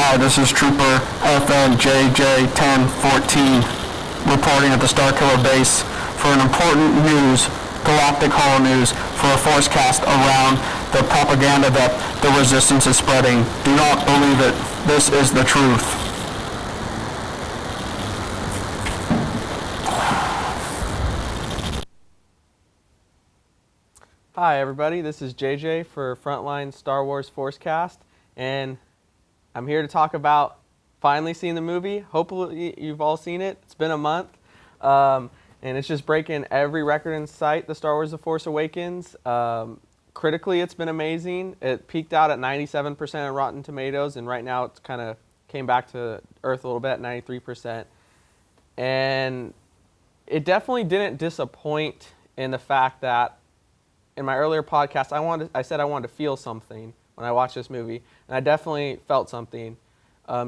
Hi, this is Trooper FNJJ1014 reporting at the Starkiller base for an important news, galactic holo news, for a forecast around the propaganda that the resistance is spreading. Do not believe it. This is the truth. Hi everybody, this is JJ for Frontline Star Wars Forcecast, and I'm here to talk about finally seeing the movie. Hopefully you've all seen it. It's been a month, and it's just breaking every record in sight, the Star Wars The Force Awakens. Critically, it's been amazing. It peaked out at 97% on Rotten Tomatoes, and right now it's kind of came back to earth a little bit at 93%. And it definitely didn't disappoint in the fact that in my earlier podcast, I said I wanted to feel something when I watched this movie, and I definitely felt something.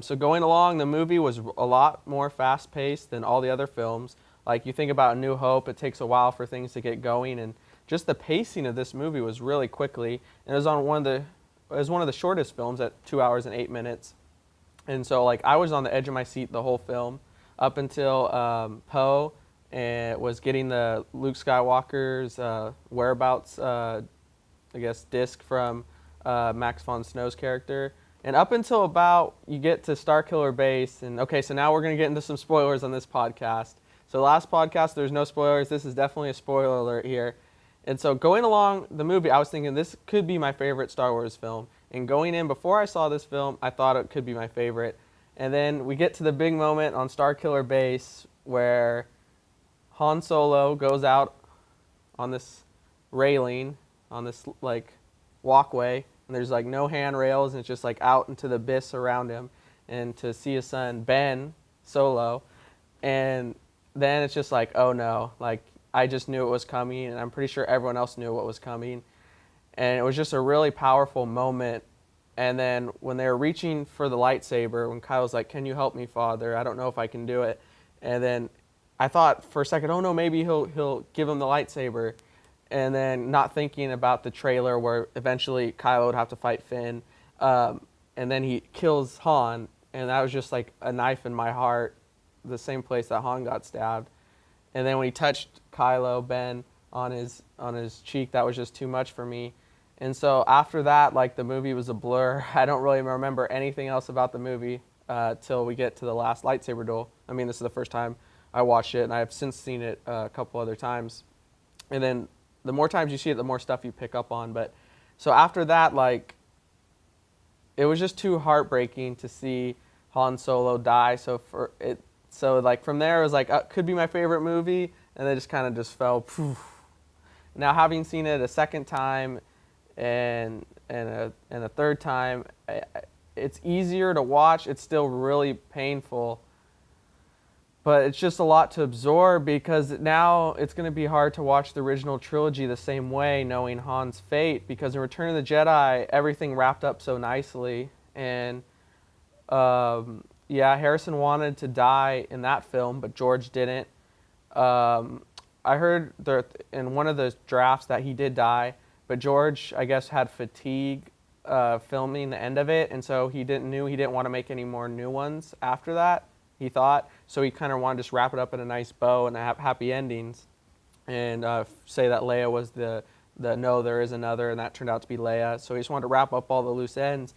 So going along, the movie was a lot more fast-paced than all the other films. Like, you think about A New Hope, it takes a while for things to get going, and just the pacing of this movie was really quickly. And it was one of the shortest films at 2 hours and 8 minutes. And so, like, I was on the edge of my seat the whole film up until Poe and was getting the Luke Skywalker's whereabouts, disc from Max von Snow's character. And up until about you get to Starkiller Base, and okay, so now we're going to get into some spoilers on this podcast. So last podcast, there's no spoilers. This is definitely a spoiler alert here. And so going along the movie, I was thinking this could be my favorite Star Wars film. And going in, before I saw this film, I thought it could be my favorite. And then we get to the big moment on Starkiller Base where Han Solo goes out on this railing, on this like walkway, and there's like no handrails, and it's just like out into the abyss around him, and to see his son Ben Solo, and then it's just like, oh no, like I just knew it was coming, and I'm pretty sure everyone else knew what was coming, and it was just a really powerful moment. And then when they were reaching for the lightsaber, when Kylo's like, "Can you help me, Father? I don't know if I can do it," and then I thought for a second, oh no, maybe he'll give him the lightsaber, and then not thinking about the trailer where eventually Kylo would have to fight Finn, and then he kills Han, and that was just like a knife in my heart, the same place that Han got stabbed. And then when he touched Kylo Ben on his cheek, that was just too much for me. And so after that, like, the movie was a blur. I don't really remember anything else about the movie till we get to the last lightsaber duel. I mean, this is the first time I watched it, and I have since seen it a couple other times. And then the more times you see it, the more stuff you pick up on. But so after that, like, it was just too heartbreaking to see Han Solo die. So like from there, it was like, could be my favorite movie, and then just kind of just fell. Poof. Now, having seen it a second time and a third time, it's easier to watch. It's still really painful. But it's just a lot to absorb, because now it's going to be hard to watch the original trilogy the same way, knowing Han's fate, because in Return of the Jedi, everything wrapped up so nicely. And Harrison wanted to die in that film, but George didn't. I heard in one of the drafts that he did die, but George, I guess, had fatigue filming the end of it, and so he didn't want to make any more new ones after that, he thought. So he kind of wanted to just wrap it up in a nice bow and have happy endings, and say that Leia was the no, there is another, and that turned out to be Leia. So he just wanted to wrap up all the loose ends.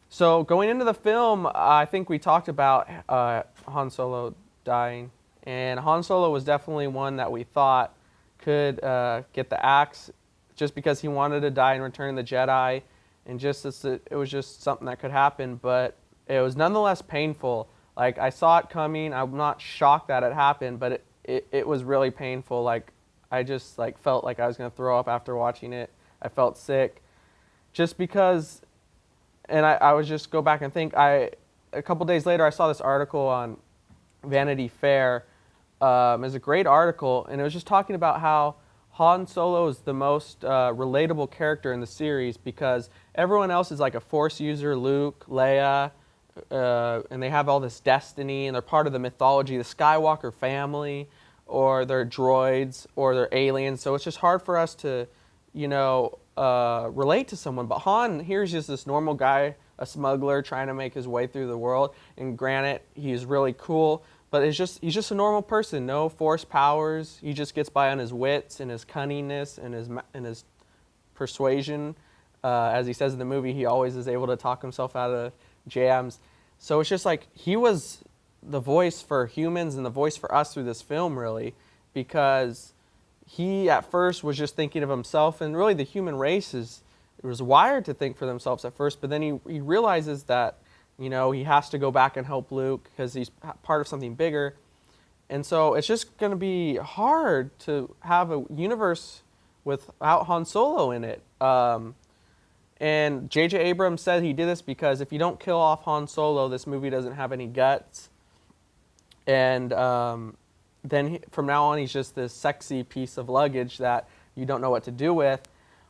So going into the film, I think we talked about Han Solo dying, and Han Solo was definitely one that we thought could get the axe, just because he wanted to die in Return of the Jedi, and it was just something that could happen. But it was nonetheless painful. Like, I saw it coming. I'm not shocked that it happened, but it was really painful. Like, I just like felt like I was going to throw up after watching it. I felt sick, just because. And I was just go back and think. A couple days later, I saw this article on Vanity Fair. It was a great article, and it was just talking about how Han Solo is the most relatable character in the series, because everyone else is like a Force user, Luke, Leia, and they have all this destiny, and they're part of the mythology, the Skywalker family, or they're droids, or they're aliens. So it's just hard for us to, relate to someone. But Han, here's just this normal guy a smuggler trying to make his way through the world. And granted, he's really cool, but he's just a normal person, no force powers. He just gets by on his wits and his cunningness and his persuasion. As he says in the movie, he always is able to talk himself out of jams. So it's just like he was the voice for humans and the voice for us through this film, really, because he at first was just thinking of himself, and really the human race was wired to think for themselves at first, but then he realizes that, you know, he has to go back and help Luke because he's part of something bigger. And so it's just going to be hard to have a universe without Han Solo in it. And J.J. Abrams said he did this because if you don't kill off Han Solo, this movie doesn't have any guts. And then from now on, he's just this sexy piece of luggage that you don't know what to do with,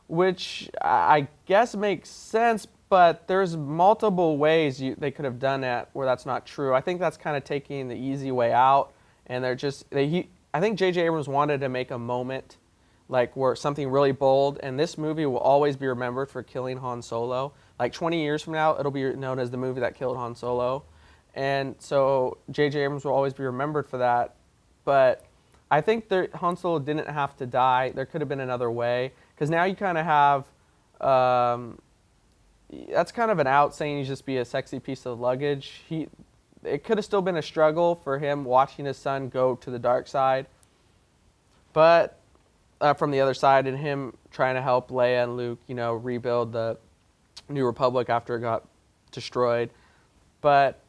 which I guess makes sense, but there's multiple ways they could have done it where that's not true. I think that's kind of taking the easy way out, and I think J.J. Abrams wanted to make a moment like where something really bold, and this movie will always be remembered for killing Han Solo. Like 20 years from now, it'll be known as the movie that killed Han Solo. And so J.J. Abrams will always be remembered for that. But I think Han Solo didn't have to die. There could have been another way. Because now you kind of have, that's kind of an out saying he's just be a sexy piece of luggage. It could have still been a struggle for him watching his son go to the dark side. But from the other side, and him trying to help Leia and Luke, you know, rebuild the New Republic after it got destroyed. But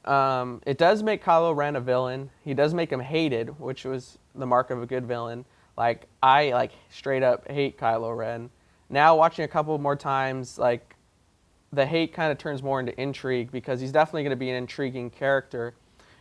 it does make Kylo Ren a villain. He does make him hated, which was the mark of a good villain. Like, I straight up hate Kylo Ren. Now watching a couple more times, like, the hate kind of turns more into intrigue because he's definitely going to be an intriguing character.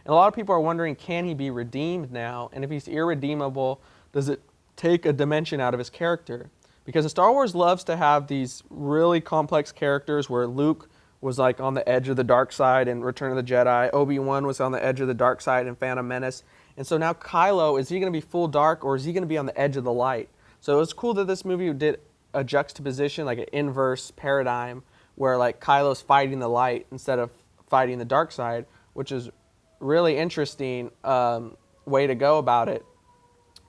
And a lot of people are wondering, can he be redeemed now? And if he's irredeemable, does it take a dimension out of his character? Because Star Wars loves to have these really complex characters where Luke was like on the edge of the dark side in Return of the Jedi. Obi-Wan was on the edge of the dark side in Phantom Menace. And so now Kylo, is he going to be full dark or is he going to be on the edge of the light? So it's cool that this movie did a juxtaposition, like an inverse paradigm, where like Kylo's fighting the light instead of fighting the dark side, which is really interesting way to go about it.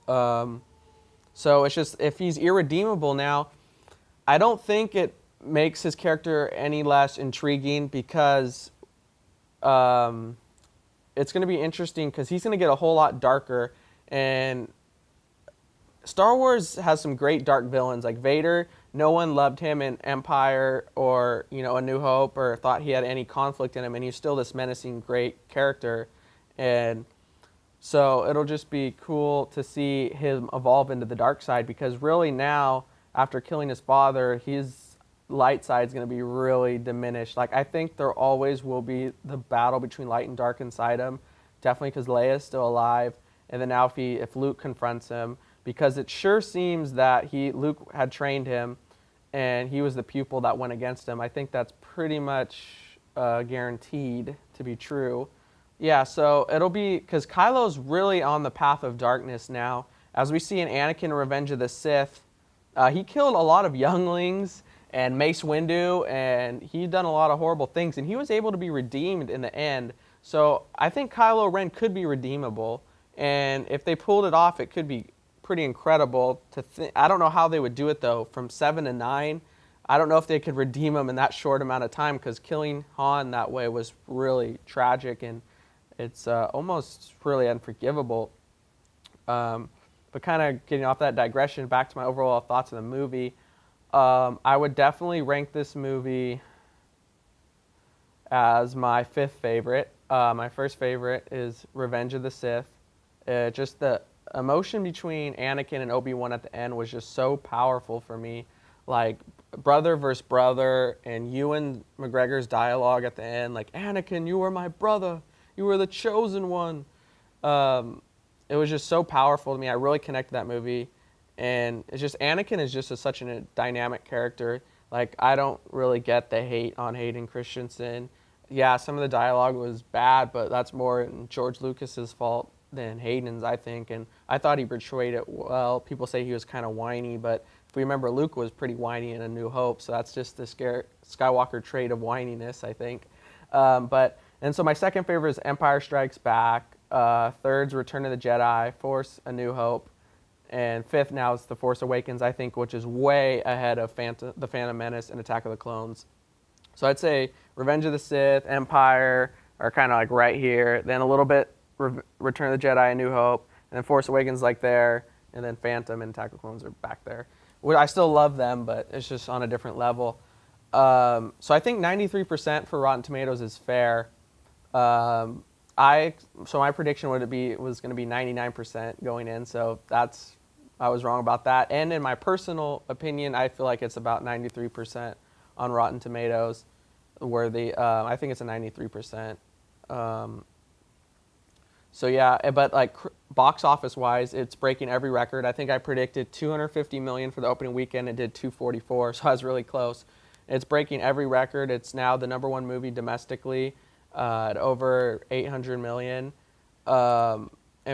So it's just, if he's irredeemable now, I don't think it makes his character any less intriguing because it's going to be interesting because he's going to get a whole lot darker. And Star Wars has some great dark villains like Vader. No one loved him in Empire or, you know, A New Hope or thought he had any conflict in him, and he's still this menacing, great character. And so it'll just be cool to see him evolve into the dark side because really now, after killing his father, his light side is going to be really diminished. Like, I think there always will be the battle between light and dark inside him, definitely because Leia's still alive. And then now if Luke confronts him, because it sure seems that Luke had trained him and he was the pupil that went against him. I think that's pretty much guaranteed to be true. Yeah, so it'll be, because Kylo's really on the path of darkness now. As we see in Anakin Revenge of the Sith, he killed a lot of younglings and Mace Windu, and he's done a lot of horrible things, and he was able to be redeemed in the end. So I think Kylo Ren could be redeemable, and if they pulled it off, it could be pretty incredible. I don't know how they would do it, though, from 7 to 9. I don't know if they could redeem him in that short amount of time, because killing Han that way was really tragic, and it's almost really unforgivable. But kind of getting off that digression, back to my overall thoughts of the movie, I would definitely rank this movie as my 5th favorite. My first favorite is Revenge of the Sith. Just the emotion between Anakin and Obi-Wan at the end was just so powerful for me. Like, brother versus brother, and Ewan McGregor's dialogue at the end, like, Anakin, you were my brother. You were the chosen one. It was just so powerful to me. I really connected that movie. And it's just, Anakin is just such a dynamic character. Like, I don't really get the hate on Hayden Christensen. Yeah, some of the dialogue was bad, but that's more George Lucas's fault than Hayden's, I think, and I thought he portrayed it well. People say he was kind of whiny, but if we remember, Luke was pretty whiny in A New Hope, so that's just the Skywalker trait of whininess, I think. And so my second favorite is Empire Strikes Back. Third's Return of the Jedi. Fourth, A New Hope. And fifth now is The Force Awakens, I think, which is way ahead of The Phantom Menace and Attack of the Clones. So I'd say Revenge of the Sith, Empire are kind of like right here. Then a little bit Return of the Jedi, A New Hope. And then Force Awakens like there. And then Phantom and Attack of the Clones are back there. I still love them, but it's just on a different level. So I think 93% for Rotten Tomatoes is fair. So my prediction was going to be 99% going in. So I was wrong about that. And in my personal opinion, I feel like it's about 93% on Rotten Tomatoes. I think it's a 93%. So yeah, but like box office wise, it's breaking every record. I think I predicted 250 million for the opening weekend. It did 244, so I was really close. It's breaking every record. It's now the #1 movie domestically at over 800 million. And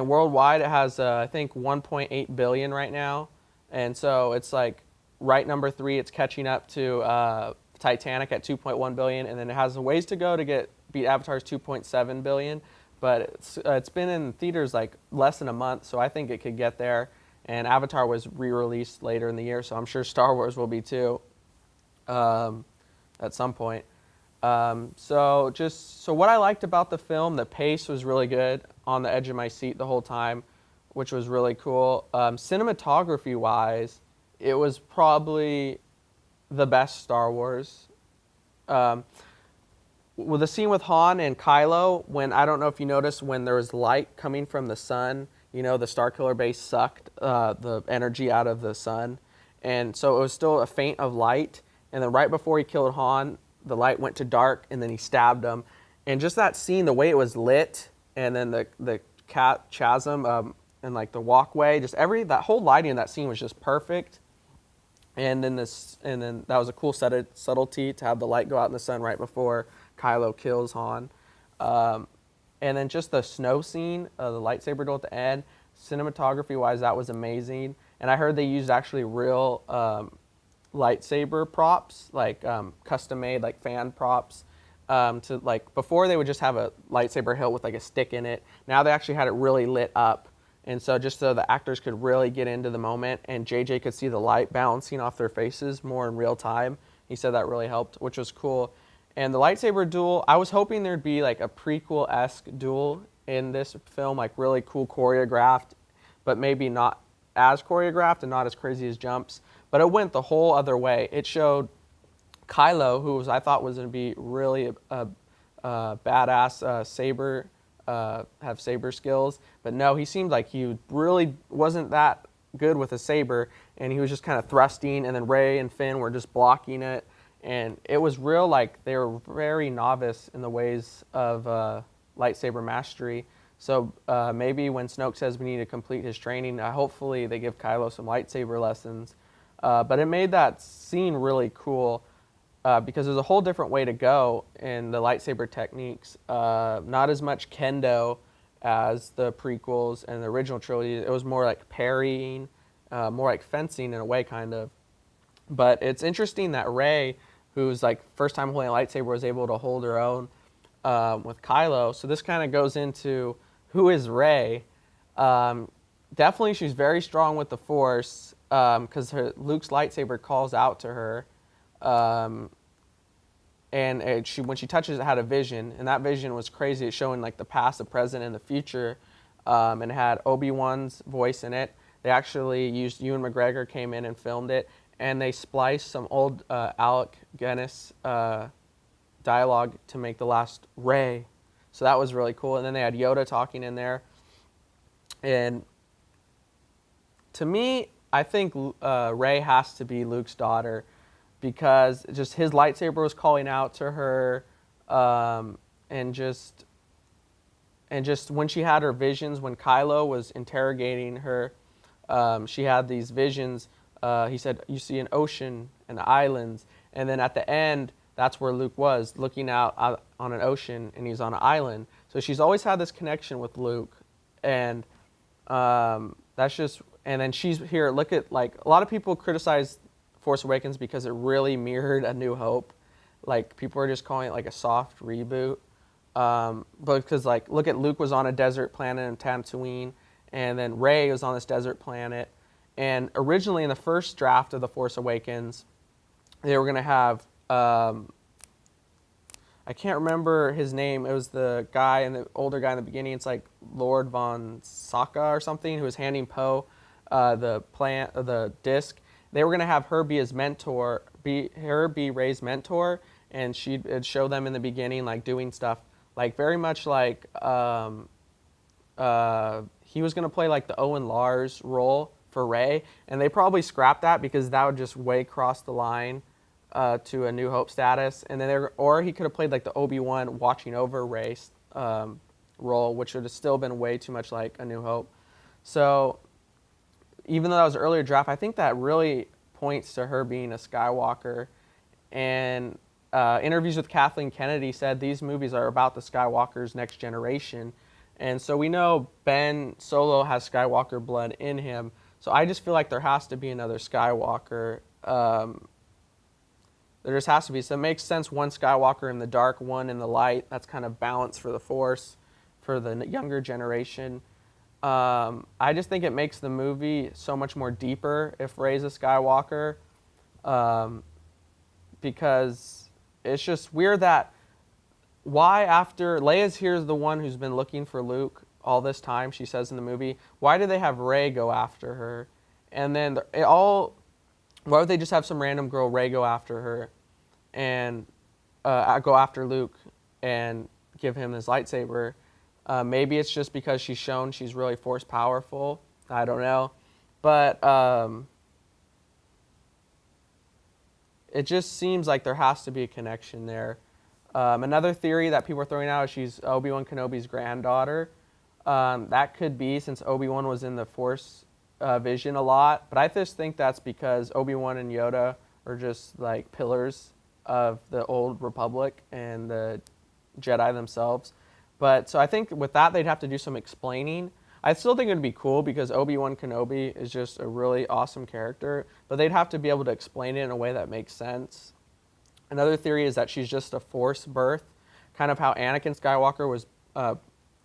worldwide, it has, I think, 1.8 billion right now. And so it's like right number 3. It's catching up to Titanic at 2.1 billion. And then it has a ways to go to beat Avatar's 2.7 billion. But it's been in theaters like less than a month, so I think it could get there. And Avatar was re-released later in the year, so I'm sure Star Wars will be too at some point. So what I liked about the film, the pace was really good, on the edge of my seat the whole time, which was really cool. Cinematography-wise, it was probably the best Star Wars. With the scene with Han and Kylo, I don't know if you noticed, when there was light coming from the sun, the Starkiller base sucked the energy out of the sun. And so it was still a feint of light. And then right before he killed Han, the light went to dark, and then he stabbed him. And just that scene, the way it was lit, and then the chasm and like the walkway, that whole lighting in that scene was just perfect. And then that was a cool subtlety to have the light go out in the sun right before Kylo kills Han. And then just the snow scene, the lightsaber duel at the end, cinematography-wise, that was amazing. And I heard they used actually real lightsaber props, like custom-made, like fan props. To like before they would just have a lightsaber hilt with like a stick in it. Now they actually had it really lit up. And so just so the actors could really get into the moment, and JJ could see the light bouncing off their faces more in real time. He said that really helped, which was cool. And the lightsaber duel, I was hoping there'd be like a prequel-esque duel in this film, like really cool choreographed, but maybe not as choreographed and not as crazy as jumps. But it went the whole other way. It showed Kylo, I thought was going to be really a badass saber, have saber skills. But no, he seemed like he really wasn't that good with a saber, and he was just kind of thrusting, and then Rey and Finn were just blocking it. And it was real, like they were very novice in the ways of lightsaber mastery. So maybe when Snoke says we need to complete his training, hopefully they give Kylo some lightsaber lessons. But it made that scene really cool because there's a whole different way to go in the lightsaber techniques. Not as much kendo as the prequels and the original trilogy. It was more like parrying, more like fencing in a way, kind of. But it's interesting that Rey, who's like first time holding a lightsaber, was able to hold her own with Kylo. So this kind of goes into who is Rey. Definitely she's very strong with the Force because Luke's lightsaber calls out to her. And when she touches it, had a vision, and that vision was crazy. It's showing like the past, the present, and the future, and it had Obi-Wan's voice in it. They actually used Ewan McGregor, came in and filmed it, and they spliced some old Alec Guinness dialogue to make the last Rey. So that was really cool. And then they had Yoda talking in there. And to me, I think Rey has to be Luke's daughter because just his lightsaber was calling out to her, and just when she had her visions, when Kylo was interrogating her, she had these visions. He said, you see an ocean and islands. And then at the end, that's where Luke was, looking out on an ocean, and he's on an island. So she's always had this connection with Luke. And that's just, and then she's here. Look at, like, a lot of people criticize Force Awakens because it really mirrored A New Hope. Like, people are just calling it like a soft reboot. But because, like, look at Luke was on a desert planet in Tatooine, and then Rey was on this desert planet. And originally in the first draft of The Force Awakens, they were going to have, I can't remember his name. It was the guy, and the older guy in the beginning. It's like Lord Von Saka or something, who was handing Poe the disc. They were going to have her be his mentor, be Rey's mentor, and she'd show them in the beginning, like, doing stuff. Like, very much like he was going to play like the Owen Lars role for Rey, and they probably scrapped that because that would just way cross the line to A New Hope status. And then or he could have played like the Obi-Wan watching over Rey's role, which would have still been way too much like A New Hope. So even though that was an earlier draft, I think that really points to her being a Skywalker. And interviews with Kathleen Kennedy said these movies are about the Skywalker's next generation. And so we know Ben Solo has Skywalker blood in him. So I just feel like there has to be another Skywalker. There just has to be. So it makes sense, one Skywalker in the dark, one in the light. That's kind of balance for the Force, for the younger generation. I just think it makes the movie so much more deeper if Rey's a Skywalker. Because it's just weird that why after Leia's here's the one who's been looking for Luke all this time, she says in the movie, why do they have Rey go after her? And then why would they just have some random girl, Rey, go after her and go after Luke and give him his lightsaber? Maybe it's just because she's shown she's really Force powerful. I don't know. But it just seems like there has to be a connection there. Another theory that people are throwing out is she's Obi-Wan Kenobi's granddaughter. That could be, since Obi-Wan was in the Force vision a lot. But I just think that's because Obi-Wan and Yoda are just like pillars of the old Republic and the Jedi themselves. But so I think with that, they'd have to do some explaining. I still think it'd be cool because Obi-Wan Kenobi is just a really awesome character, but they'd have to be able to explain it in a way that makes sense. Another theory is that she's just a Force birth, kind of how Anakin Skywalker was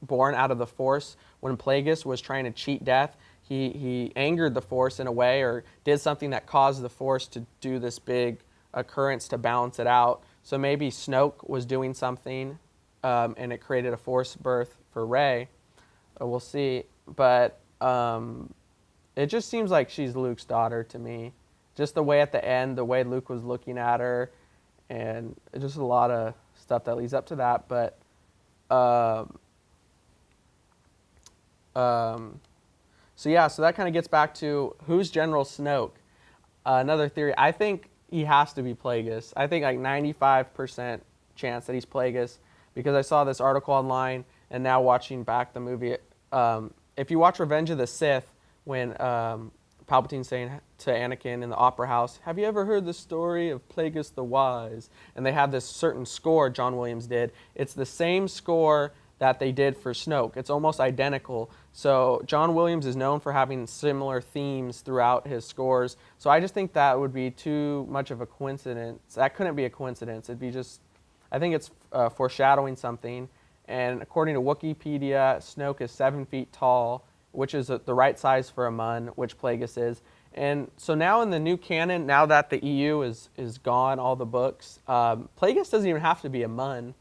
born out of the Force. When Plagueis was trying to cheat death, he angered the Force in a way, or did something that caused the Force to do this big occurrence to balance it out. So maybe Snoke was doing something, and it created a Force birth for Rey. We'll see, but it just seems like she's Luke's daughter to me. Just the way at the end, the way Luke was looking at her, and just a lot of stuff that leads up to that. But so that kind of gets back to who's General Snoke. Another theory, I think he has to be Plagueis. I think like 95% chance that he's Plagueis, because I saw this article online, and now watching back the movie, if you watch Revenge of the Sith, when Palpatine's saying to Anakin in the Opera House, have you ever heard the story of Plagueis the Wise? And they have this certain score John Williams did. It's the same score that they did for Snoke. It's almost identical. So John Williams is known for having similar themes throughout his scores. So I just think that would be too much of a coincidence. That couldn't be a coincidence. It'd be just, I think it's foreshadowing something. And according to Wikipedia, Snoke is 7 feet tall, which is the right size for a Mun, which Plagueis is. And so now in the new canon, now that the EU is gone, all the books, Plagueis doesn't even have to be a Mun,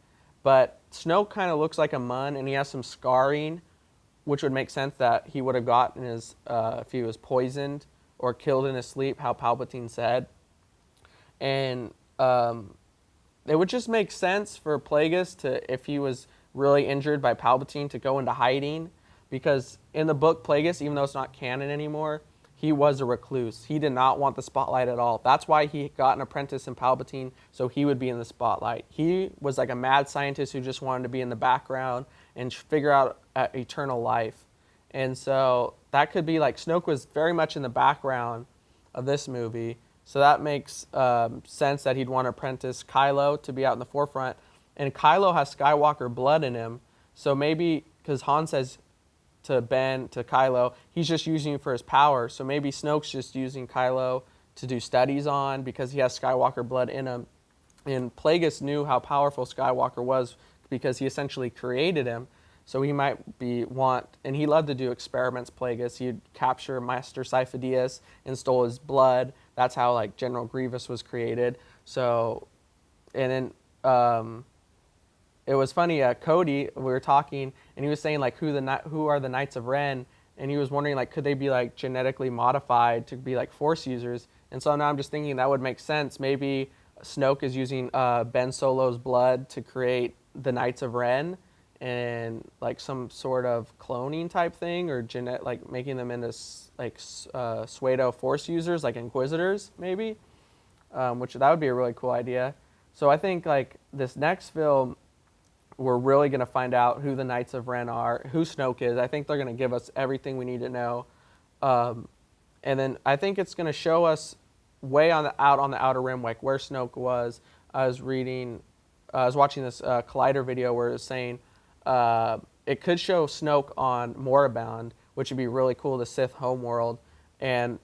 but Snoke kind of looks like a Mun, and he has some scarring, which would make sense that he would have gotten his, if he was poisoned or killed in his sleep, how Palpatine said. And it would just make sense for Plagueis to, if he was really injured by Palpatine, to go into hiding, because in the book Plagueis, even though it's not canon anymore, he was a recluse. He did not want the spotlight at all. That's why he got an apprentice in Palpatine, so he would be in the spotlight. He was like a mad scientist who just wanted to be in the background and figure out eternal life. And so that could be like, Snoke was very much in the background of this movie, so that makes sense that he'd want to apprentice Kylo to be out in the forefront. And Kylo has Skywalker blood in him, so maybe, because Han says, to Ben, to Kylo, he's just using it for his power. So maybe Snoke's just using Kylo to do studies on because he has Skywalker blood in him. And Plagueis knew how powerful Skywalker was because he essentially created him. So he might and he loved to do experiments, Plagueis. He'd capture Master Sifo-Dyas and stole his blood. That's how like General Grievous was created. So, and then it was funny, Cody, we were talking, and he was saying like who are the Knights of Ren, and he was wondering like could they be like genetically modified to be like Force users. And so now I'm just thinking that would make sense. Maybe Snoke is using Ben Solo's blood to create the Knights of Ren, and like some sort of cloning type thing, or like making them into like pseudo Force users, like Inquisitors maybe, which that would be a really cool idea. So I think like this next film, we're really going to find out who the Knights of Ren are, who Snoke is. I think they're going to give us everything we need to know, and then I think it's going to show us out on the Outer Rim, like where Snoke was. I was watching this Collider video where it was saying it could show Snoke on Moribund, which would be really cool, the Sith homeworld. And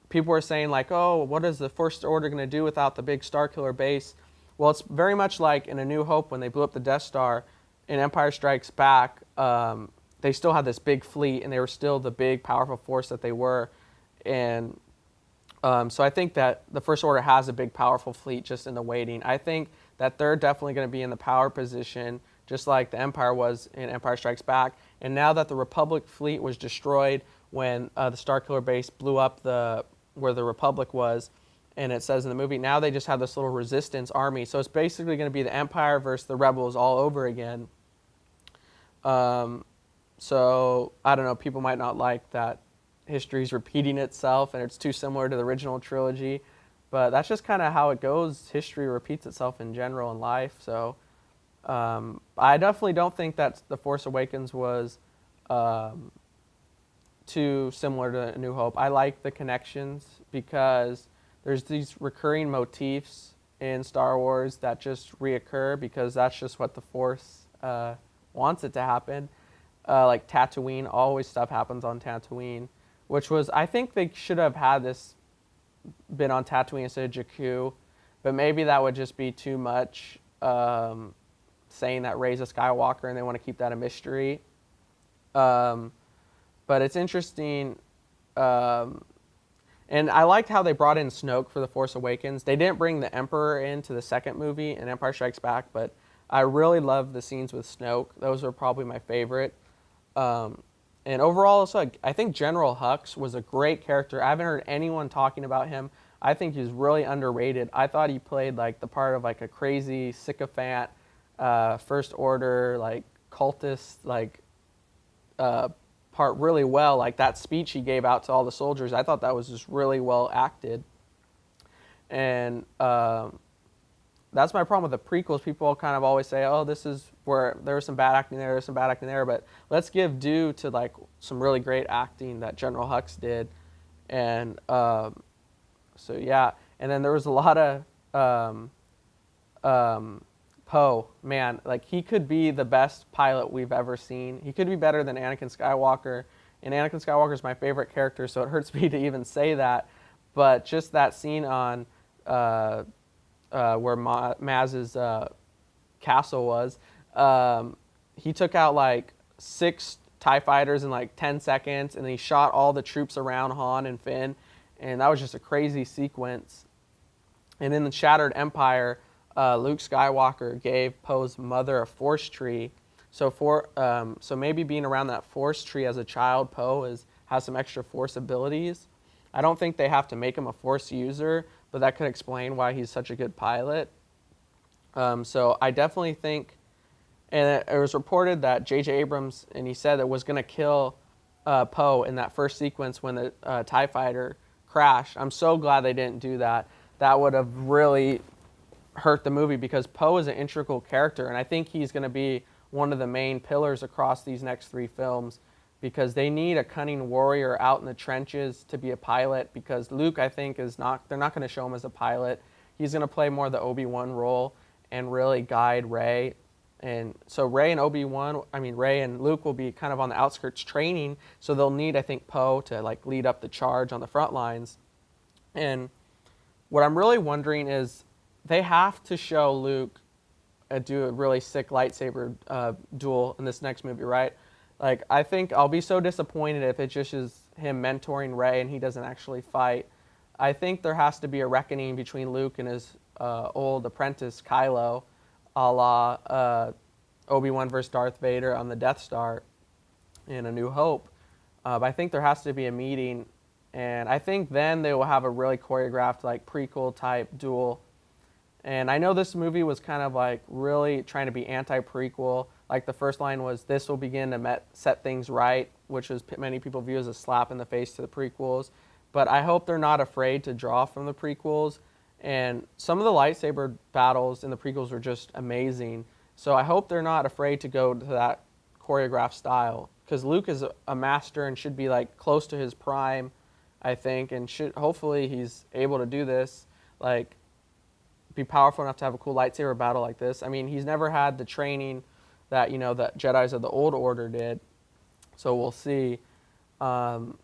people were saying like, oh, what is the First Order going to do without the big Starkiller base? Well, it's very much like in A New Hope when they blew up the Death Star. In Empire Strikes Back, they still had this big fleet, and they were still the big, powerful force that they were. And so I think that the First Order has a big, powerful fleet just in the waiting. I think that they're definitely going to be in the power position, just like the Empire was in Empire Strikes Back. And now that the Republic fleet was destroyed when the Starkiller base blew up where the Republic was, and it says in the movie, now they just have this little resistance army. So it's basically going to be the Empire versus the Rebels all over again. So I don't know, people might not like that history's repeating itself and it's too similar to the original trilogy, but that's just kind of how it goes. History repeats itself in general in life. So I definitely don't think that The Force Awakens was too similar to A New Hope. I like the connections because there's these recurring motifs in Star Wars that just reoccur because that's just what the Force wants it to happen. Like Tatooine, always stuff happens on Tatooine, which was, I think they should have had this been on Tatooine instead of Jakku, but maybe that would just be too much saying that Rey's a Skywalker and they want to keep that a mystery. But it's interesting. And I liked how they brought in Snoke for The Force Awakens. They didn't bring the Emperor into the second movie in Empire Strikes Back, but I really loved the scenes with Snoke. Those were probably my favorite. And overall, also, I think General Hux was a great character. I haven't heard anyone talking about him. I think he's really underrated. I thought he played like the part of like a crazy sycophant, First Order, like cultist, like part really well. Like that speech he gave out to all the soldiers, I thought that was just really well acted. And that's my problem with the prequels. People kind of always say, oh, this is where there was some bad acting there, there's some bad acting there, but let's give due to like some really great acting that General Hux did. And so yeah, and then there was a lot of Poe, man, like he could be the best pilot we've ever seen. He could be better than Anakin Skywalker, and Anakin Skywalker is my favorite character, so it hurts me to even say that. But just that scene on where Maz's castle was, he took out like 6 TIE fighters in like 10 seconds, and then he shot all the troops around Han and Finn, and that was just a crazy sequence. And in the Shattered Empire, Luke Skywalker gave Poe's mother a Force tree. So maybe being around that Force tree as a child, Poe has some extra Force abilities. I don't think they have to make him a Force user, but that could explain why he's such a good pilot. So I definitely think, and it was reported that J.J. Abrams, and he said it was going to kill Poe in that first sequence when the TIE fighter crashed. I'm so glad they didn't do that. That would have really hurt the movie because Poe is an integral character, and I think he's going to be one of the main pillars across these next 3 films because they need a cunning warrior out in the trenches to be a pilot, because Luke, I think, they're not going to show him as a pilot. He's going to play more the Obi-Wan role and really guide Rey. And so Rey and Luke will be kind of on the outskirts training, so they'll need, I think, Poe to like lead up the charge on the front lines. And what I'm really wondering is they have to show Luke do a really sick lightsaber duel in this next movie, right? Like, I think I'll be so disappointed if it just is him mentoring Rey and he doesn't actually fight. I think there has to be a reckoning between Luke and his old apprentice Kylo, a la Obi-Wan versus Darth Vader on the Death Star in A New Hope. But I think there has to be a meeting, and I think then they will have a really choreographed, like, prequel type duel. And I know this movie was kind of like really trying to be anti-prequel. Like the first line was, "This will begin to set things right," which was many people view as a slap in the face to the prequels. But I hope they're not afraid to draw from the prequels. And some of the lightsaber battles in the prequels were just amazing. So I hope they're not afraid to go to that choreographed style. Because Luke is a master and should be like close to his prime, I think. And hopefully he's able to do this. Like, be powerful enough to have a cool lightsaber battle like this. I mean, he's never had the training that, you know, that Jedis of the Old Order did. So we'll see. And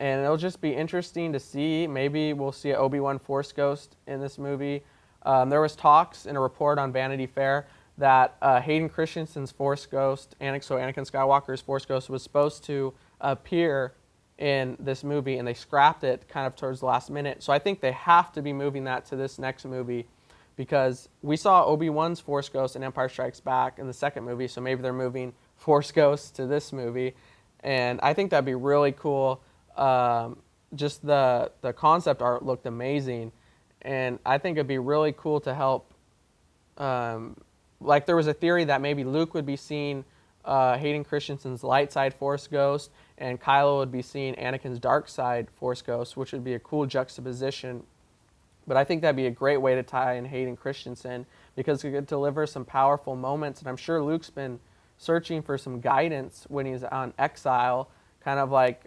it'll just be interesting to see. Maybe we'll see an Obi-Wan Force Ghost in this movie. There was talks in a report on Vanity Fair that Hayden Christensen's Force Ghost, Anakin Skywalker's Force Ghost, was supposed to appear in this movie, and they scrapped it kind of towards the last minute. So I think they have to be moving that to this next movie, because we saw Obi-Wan's Force Ghost in Empire Strikes Back in the second movie, so maybe they're moving Force Ghosts to this movie. And I think that'd be really cool. Just the concept art looked amazing, and I think it'd be really cool to help. Like, there was a theory that maybe Luke would be seeing Hayden Christensen's light side Force Ghost, and Kylo would be seeing Anakin's dark side Force Ghost, which would be a cool juxtaposition. But I think that'd be a great way to tie in Hayden Christensen, because it could deliver some powerful moments. And I'm sure Luke's been searching for some guidance when he's on exile, kind of like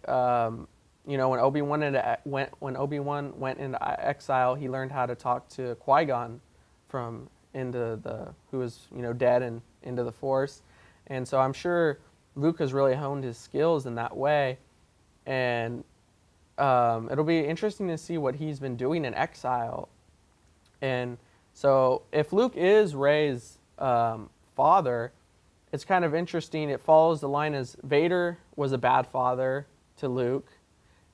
you know, when Obi-Wan went into exile, he learned how to talk to Qui-Gon from who was, you know, dead and into the Force. And so I'm sure Luke has really honed his skills in that way, and it'll be interesting to see what he's been doing in exile. And so if Luke is Rey's father, it's kind of interesting. It follows the line as Vader was a bad father to Luke,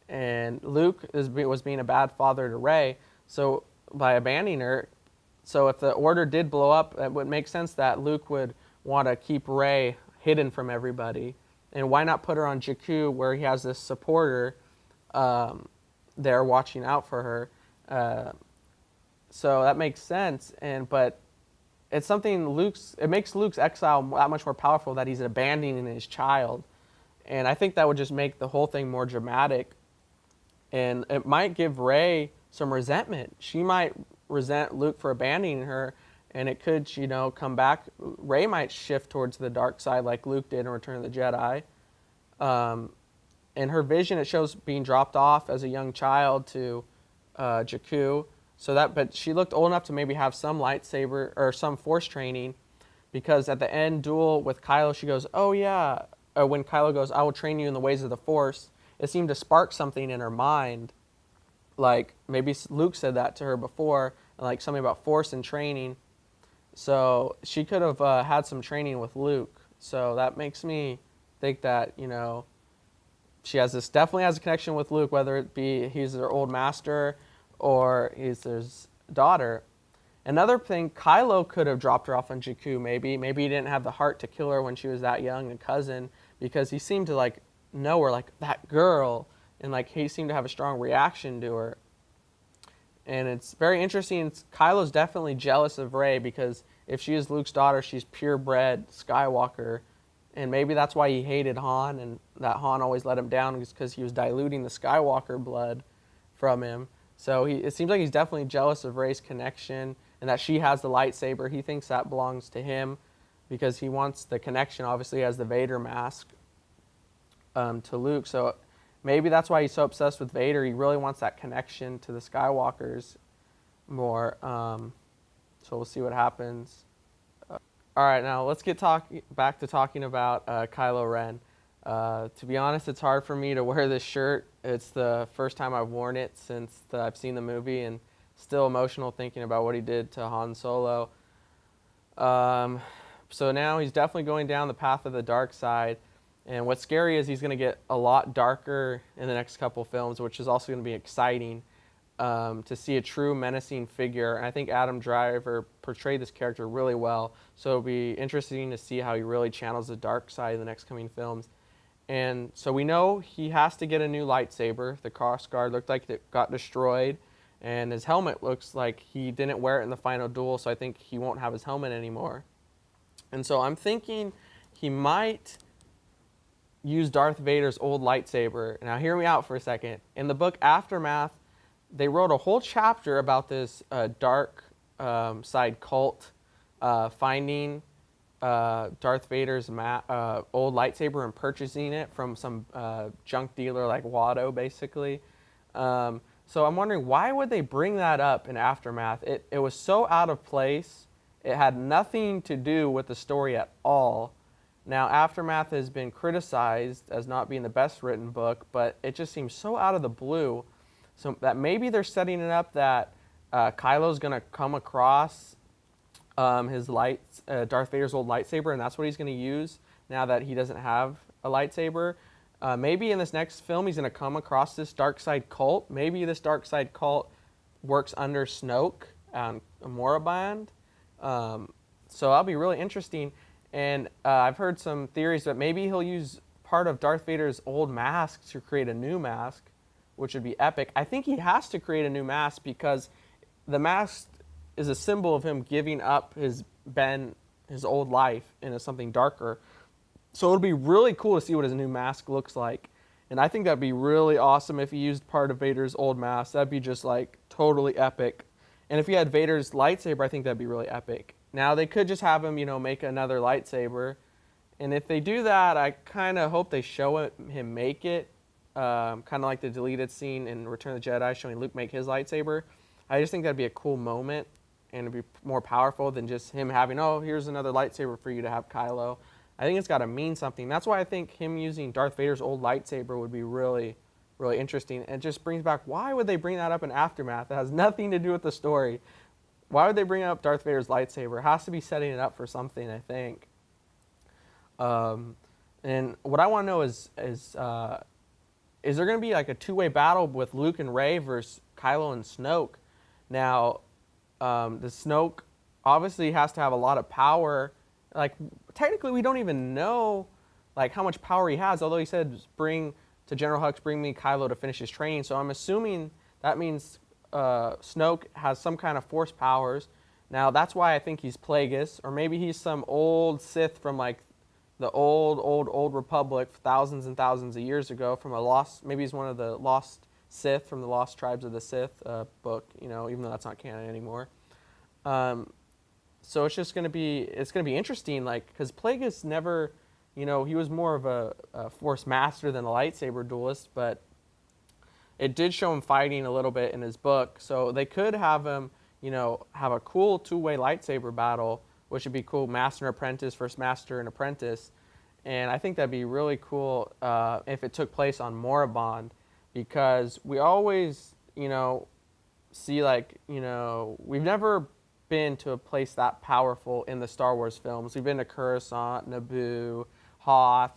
and Luke was being a bad father to Rey, so by abandoning her. So if the Order did blow up, it would make sense that Luke would want to keep Rey hidden from everybody. And why not put her on Jakku, where he has this supporter there watching out for her? So that makes sense. But it's something it makes Luke's exile that much more powerful, that he's abandoning his child. And I think that would just make the whole thing more dramatic. And it might give Rey some resentment. She might resent Luke for abandoning her, and it could, you know, come back. Rey might shift towards the dark side like Luke did in Return of the Jedi. In her vision, it shows being dropped off as a young child to Jakku. But she looked old enough to maybe have some lightsaber or some Force training, because at the end duel with Kylo, she goes, "Oh yeah." When Kylo goes, "I will train you in the ways of the Force," it seemed to spark something in her mind. Like maybe Luke said that to her before, like something about Force and training. So she could have had some training with Luke. So that makes me think that, you know, she definitely has a connection with Luke, whether it be he's their old master or he's his daughter. Another thing, Kylo could have dropped her off on Jakku, maybe. Maybe he didn't have the heart to kill her when she was that young, a cousin, because he seemed to like know her, like that girl, and like he seemed to have a strong reaction to her. And it's very interesting. Kylo's definitely jealous of Rey, because if she is Luke's daughter, she's purebred Skywalker. And maybe that's why he hated Han, and that Han always let him down, because he was diluting the Skywalker blood from him. So it seems like he's definitely jealous of Rey's connection, and that she has the lightsaber. He thinks that belongs to him, because he wants the connection, obviously, as the Vader mask to Luke. So maybe that's why he's so obsessed with Vader. He really wants that connection to the Skywalkers more. So we'll see what happens. All right, now let's get back to talking about Kylo Ren. To be honest, it's hard for me to wear this shirt. It's the first time I've worn it since I've seen the movie, and still emotional thinking about what he did to Han Solo. So now he's definitely going down the path of the dark side. And what's scary is he's going to get a lot darker in the next couple films, which is also going to be exciting to see a true menacing figure. And I think Adam Driver portrayed this character really well. So it'll be interesting to see how he really channels the dark side in the next coming films. And so we know he has to get a new lightsaber. The crossguard looked like it got destroyed. And his helmet looks like he didn't wear it in the final duel, so I think he won't have his helmet anymore. And so I'm thinking he might use Darth Vader's old lightsaber. Now hear me out for a second. In the book Aftermath, they wrote a whole chapter about this dark side cult finding Darth Vader's old lightsaber and purchasing it from some junk dealer like Watto, basically. So I'm wondering, why would they bring that up in Aftermath? It was so out of place. It had nothing to do with the story at all. Now, Aftermath has been criticized as not being the best written book, but it just seems so out of the blue. So that maybe they're setting it up that Kylo's going to come across Darth Vader's old lightsaber, and that's what he's going to use now that he doesn't have a lightsaber. Maybe in this next film he's going to come across this dark side cult. Maybe this dark side cult works under Snoke and Moraband. So that'll be really interesting. And I've heard some theories that maybe he'll use part of Darth Vader's old mask to create a new mask, which would be epic. I think he has to create a new mask because the mask is a symbol of him giving up his old life into something darker. So it'll be really cool to see what his new mask looks like. And I think that'd be really awesome if he used part of Vader's old mask. That'd be just like totally epic. And if he had Vader's lightsaber, I think that'd be really epic. Now they could just have him, make another lightsaber. And if they do that, I kind of hope they show him make it. Kind of like the deleted scene in Return of the Jedi showing Luke make his lightsaber. I just think that'd be a cool moment. And it'd be more powerful than just him having, here's another lightsaber for you to have, Kylo. I think it's got to mean something. That's why I think him using Darth Vader's old lightsaber would be really, really interesting. And it just brings back, why would they bring that up in Aftermath? It has nothing to do with the story. Why would they bring up Darth Vader's lightsaber? It has to be setting it up for something, I think. And what I want to know is there going to be like a two-way battle with Luke and Rey versus Kylo and Snoke? Now, the Snoke obviously has to have a lot of power. Like, technically, we don't even know like how much power he has. Although he said, bring General Hux, bring me Kylo to finish his training. So I'm assuming that means Snoke has some kind of force powers. Now that's why I think he's Plagueis, or maybe he's some old Sith from like the old Republic, thousands and thousands of years ago, from maybe he's one of the lost Sith from the Lost Tribes of the Sith book. Even though that's not canon anymore. So it's just going to be interesting, like, because Plagueis never, he was more of a Force master than a lightsaber duelist, but it did show him fighting a little bit in his book. So they could have him, have a cool two-way lightsaber battle, which would be cool, master and apprentice versus master and apprentice. And I think that'd be really cool if it took place on Moraband, because we always, see like, we've never been to a place that powerful in the Star Wars films. We've been to Coruscant, Naboo, Hoth.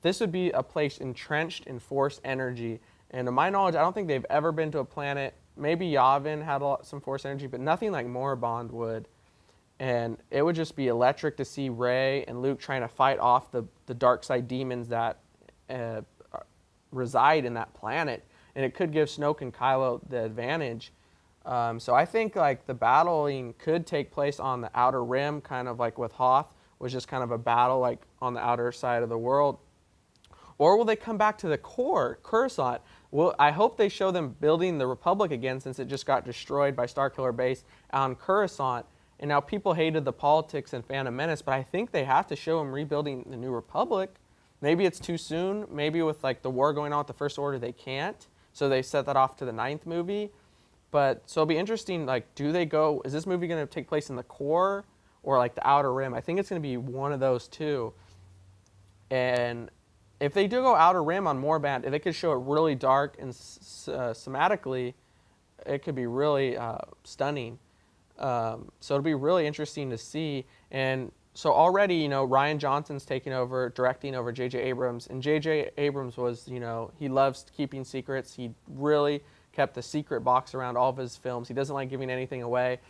This would be a place entrenched in Force energy. And to my knowledge, I don't think they've ever been to a planet. Maybe Yavin had some Force energy, but nothing like Moraband would. And it would just be electric to see Rey and Luke trying to fight off the dark side demons that reside in that planet. And it could give Snoke and Kylo the advantage. So I think like the battling could take place on the outer rim, kind of like with Hoth, was just kind of a battle like on the outer side of the world. Or will they come back to the core, Coruscant? Well, I hope they show them building the Republic again, since it just got destroyed by Starkiller Base on Coruscant. And now people hated the politics in Phantom Menace, but I think they have to show them rebuilding the New Republic. Maybe it's too soon. Maybe with like the war going on with the First Order, they can't. So they set that off to the 9th movie. But so it'll be interesting, like, is this movie going to take place in the core, or like the Outer Rim. I think it's going to be one of those two. And if they do go Outer Rim on Moorband, if they could show it really dark and somatically, it could be really stunning. So it'll be really interesting to see. And so already, you know, Rian Johnson's taking over, directing over J.J. Abrams. And J.J. Abrams was, you know, he loves keeping secrets. He really kept the secret box around all of his films. He doesn't like giving anything away.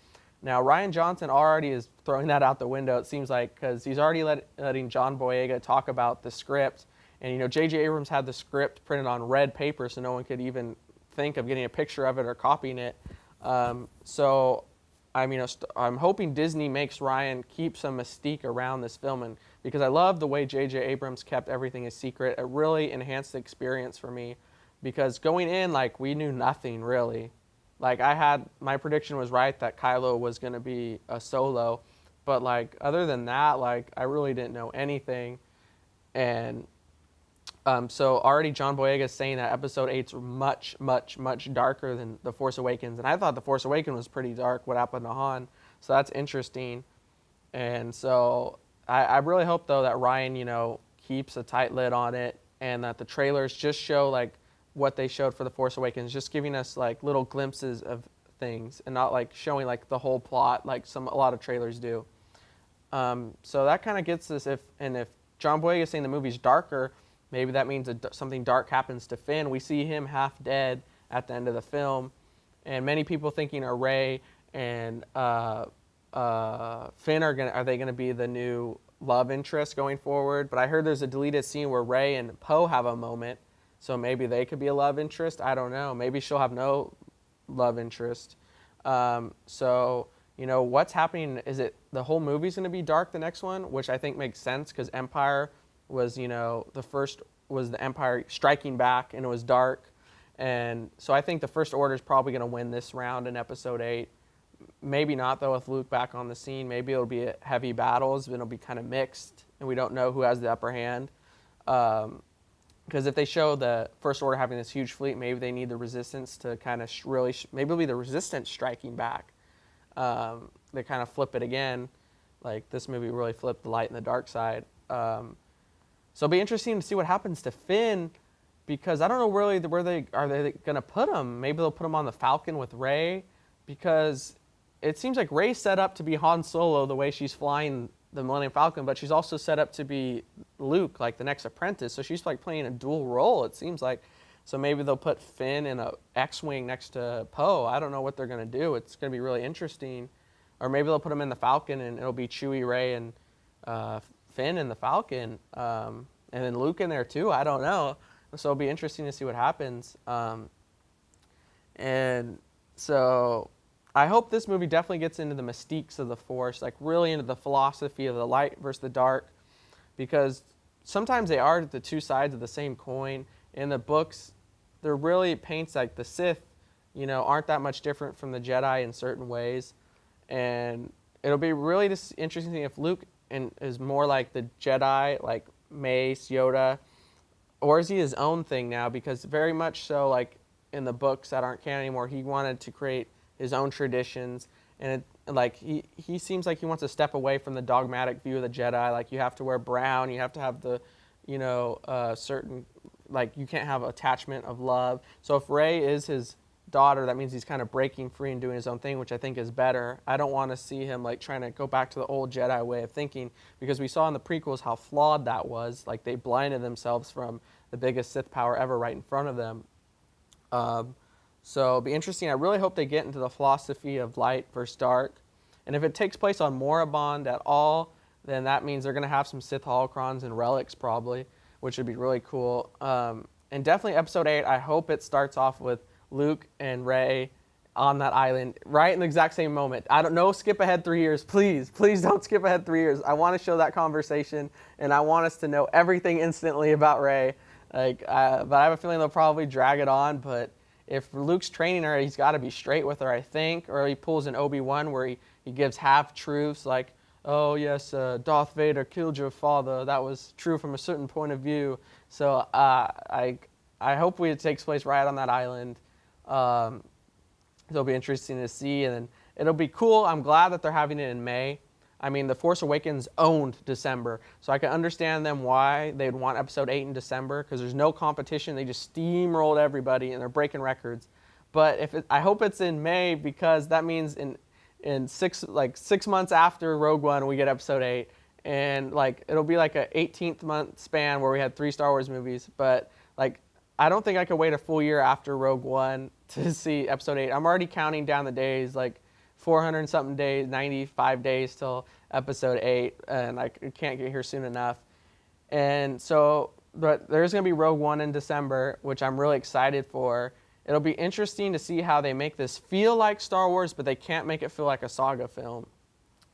Now, Rian Johnson already is throwing that out the window, it seems like, because he's already letting John Boyega talk about the script. And, you know, J.J. Abrams had the script printed on red paper so no one could even think of getting a picture of it or copying it. So I mean, I'm hoping Disney makes Rian keep some mystique around this film, and because I love the way J.J. Abrams kept everything a secret. It really enhanced the experience for me, because going in, like, we knew nothing really. Like, my prediction was right that Kylo was going to be a Solo, but like other than that, like, I really didn't know anything. And so already John Boyega is saying that Episode 8's much, much, much darker than The Force Awakens. And I thought The Force Awakens was pretty dark, what happened to Han. So that's interesting. And so I really hope, though, that Rian, you know, keeps a tight lid on it, and that the trailers just show, like, what they showed for The Force Awakens, just giving us, like, little glimpses of things and not, like, showing, like, the whole plot like a lot of trailers do. So that kind of gets us, if John Boyega is saying the movie's darker, maybe that means something dark happens to Finn. We see him half dead at the end of the film, and many people thinking are Rey and Finn are they gonna be the new love interest going forward? But I heard there's a deleted scene where Rey and Poe have a moment, so maybe they could be a love interest. I don't know. Maybe she'll have no love interest. So you know what's happening? Is it the whole movie's gonna be dark? The next one, which I think makes sense, because Empire was, you know, the first was the Empire striking back, and it was dark. And so I think the First Order is probably going to win this round in Episode 8. Maybe not, though, with Luke back on the scene. Maybe it'll be heavy battles, but it'll be kind of mixed, and we don't know who has the upper hand. Because if they show the First Order having this huge fleet, maybe they need the Resistance to kind of maybe it'll be the Resistance striking back. They kind of flip it again. Like, this movie really flipped the light and the dark side. So it'll be interesting to see what happens to Finn, because I don't know really where they going to put him. Maybe they'll put him on the Falcon with Rey, because it seems like Rey's set up to be Han Solo the way she's flying the Millennium Falcon, but she's also set up to be Luke, like the next apprentice. So she's like playing a dual role, it seems like. So maybe they'll put Finn in a X-Wing next to Poe. I don't know what they're going to do. It's going to be really interesting. Or maybe they'll put him in the Falcon, and it'll be Chewie, Rey, and Finn in the Falcon, and then Luke in there too. I don't know. So it'll be interesting to see what happens. And so I hope this movie definitely gets into the mystiques of the Force, like really into the philosophy of the light versus the dark, because sometimes they are the two sides of the same coin. In the books, they're really paints like the Sith, you know, aren't that much different from the Jedi in certain ways. And it'll be really just interesting if Luke is more like the Jedi, like Mace, Yoda, or is he his own thing now? Because very much so, like in the books that aren't canon anymore, he wanted to create his own traditions, and he seems like he wants to step away from the dogmatic view of the Jedi. Like, you have to wear brown, you have to have the, you know, certain, like, you can't have attachment of love. So if Rey is his daughter, that means he's kind of breaking free and doing his own thing, which I think is better. I don't want to see him like trying to go back to the old Jedi way of thinking, because we saw in the prequels how flawed that was. Like, they blinded themselves from the biggest Sith power ever right in front of them. So it'll be interesting. I really hope they get into the philosophy of light versus dark. And if it takes place on Moribond at all, then that means they're going to have some Sith holocrons and relics probably, which would be really cool. And definitely Episode 8, I hope it starts off with Luke and Rey on that island right in the exact same moment. I don't know, skip ahead 3 years, please don't skip ahead 3 years. I want to show that conversation, and I want us to know everything instantly about Rey. But I have a feeling they'll probably drag it on. But if Luke's training her, he's got to be straight with her, I think. Or he pulls an Obi-Wan where he gives half truths, like, oh yes, Darth Vader killed your father, that was true from a certain point of view. So I hope it takes place right on that island. It'll be interesting to see, and then it'll be cool. I'm glad that they're having it in May. I mean, The Force Awakens owned December, so I can understand them why they'd want Episode 8 in December, because there's no competition. They just steamrolled everybody, and they're breaking records. But I hope it's in May, because that means in 6 months after Rogue One, we get Episode 8, and like it'll be like a 18th month span where we had 3 Star Wars movies. But like, I don't think I could wait a full year after Rogue One to see Episode 8. I'm already counting down the days, like 400 and something days, 95 days till Episode 8, and I can't get here soon enough. And so, but there's going to be Rogue One in December, which I'm really excited for. It'll be interesting to see how they make this feel like Star Wars, but they can't make it feel like a saga film,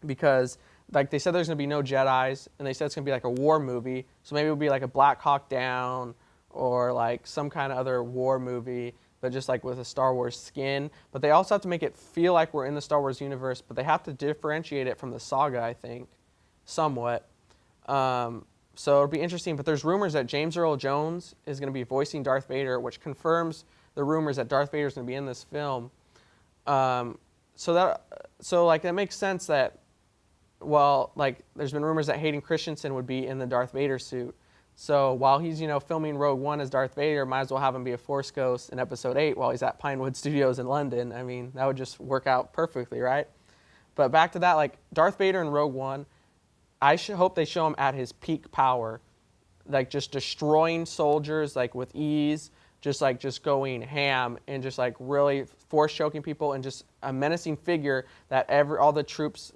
because like they said there's going to be no Jedis, and they said it's going to be like a war movie, so maybe it'll be like a Black Hawk Down or like some kind of other war movie, but just like with a Star Wars skin. But they also have to make it feel like we're in the Star Wars universe, but they have to differentiate it from the saga, I think, somewhat. So it'll be interesting. But there's rumors that James Earl Jones is going to be voicing Darth Vader, which confirms the rumors that Darth Vader is going to be in this film. So like that makes sense that, well, like there's been rumors that Hayden Christensen would be in the Darth Vader suit. So while he's, filming Rogue One as Darth Vader, might as well have him be a Force Ghost in Episode 8 while he's at Pinewood Studios in London. I mean, that would just work out perfectly, right? But back to that, like Darth Vader in Rogue One, I hope they show him at his peak power, like just destroying soldiers like with ease, just going ham and just like really force choking people, and just a menacing figure that all the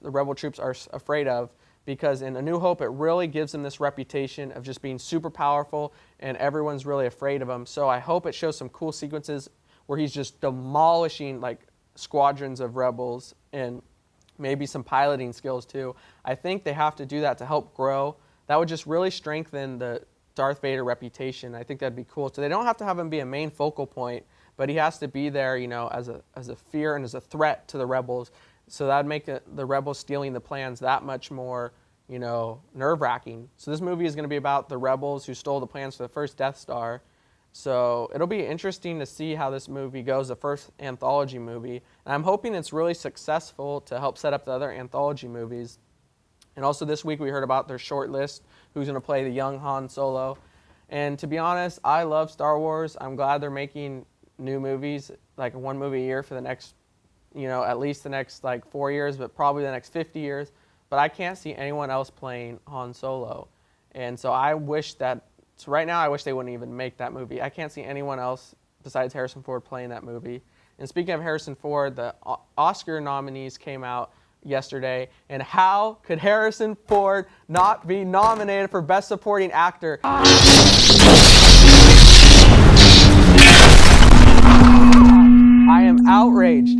rebel troops are afraid of. Because in A New Hope, it really gives him this reputation of just being super powerful, and everyone's really afraid of him. So I hope it shows some cool sequences where he's just demolishing like squadrons of rebels, and maybe some piloting skills too. I think they have to do that to help grow. That would just really strengthen the Darth Vader reputation. I think that'd be cool. So they don't have to have him be a main focal point, but he has to be there, as a fear and as a threat to the rebels. So that'd make the rebels stealing the plans that much more, nerve-wracking. So this movie is going to be about the rebels who stole the plans for the first Death Star. So it'll be interesting to see how this movie goes, the first anthology movie. And I'm hoping it's really successful to help set up the other anthology movies. And also this week we heard about their short list, who's going to play the young Han Solo. And to be honest, I love Star Wars. I'm glad they're making new movies, like one movie a year for the next, at least the next like 4 years, but probably the next 50 years. But I can't see anyone else playing Han Solo. And so right now I wish they wouldn't even make that movie. I can't see anyone else besides Harrison Ford playing that movie. And speaking of Harrison Ford, the Oscar nominees came out yesterday. And how could Harrison Ford not be nominated for Best Supporting Actor? I am outraged.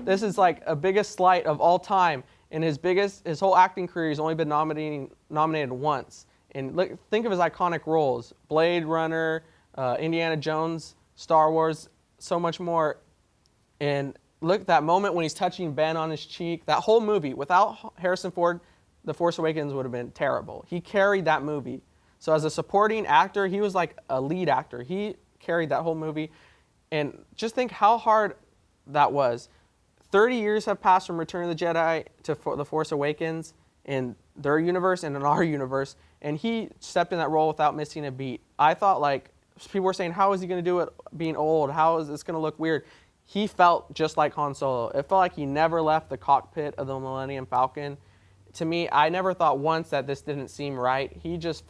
This is like a biggest slight of all time. In his whole acting career, he's only been nominated once. And think of his iconic roles: Blade Runner, Indiana Jones, Star Wars, so much more. And look at that moment when he's touching Ben on his cheek. That whole movie, without Harrison Ford, The Force Awakens would have been terrible. He carried that movie. So as a supporting actor, he was like a lead actor. He carried that whole movie. And just think how hard that was. 30 years have passed from Return of the Jedi to The Force Awakens in their universe and in our universe, and he stepped in that role without missing a beat. I thought, like, people were saying, how is he going to do it being old? How is this going to look weird? He felt just like Han Solo. It felt like he never left the cockpit of the Millennium Falcon. To me, I never thought once that this didn't seem right. He just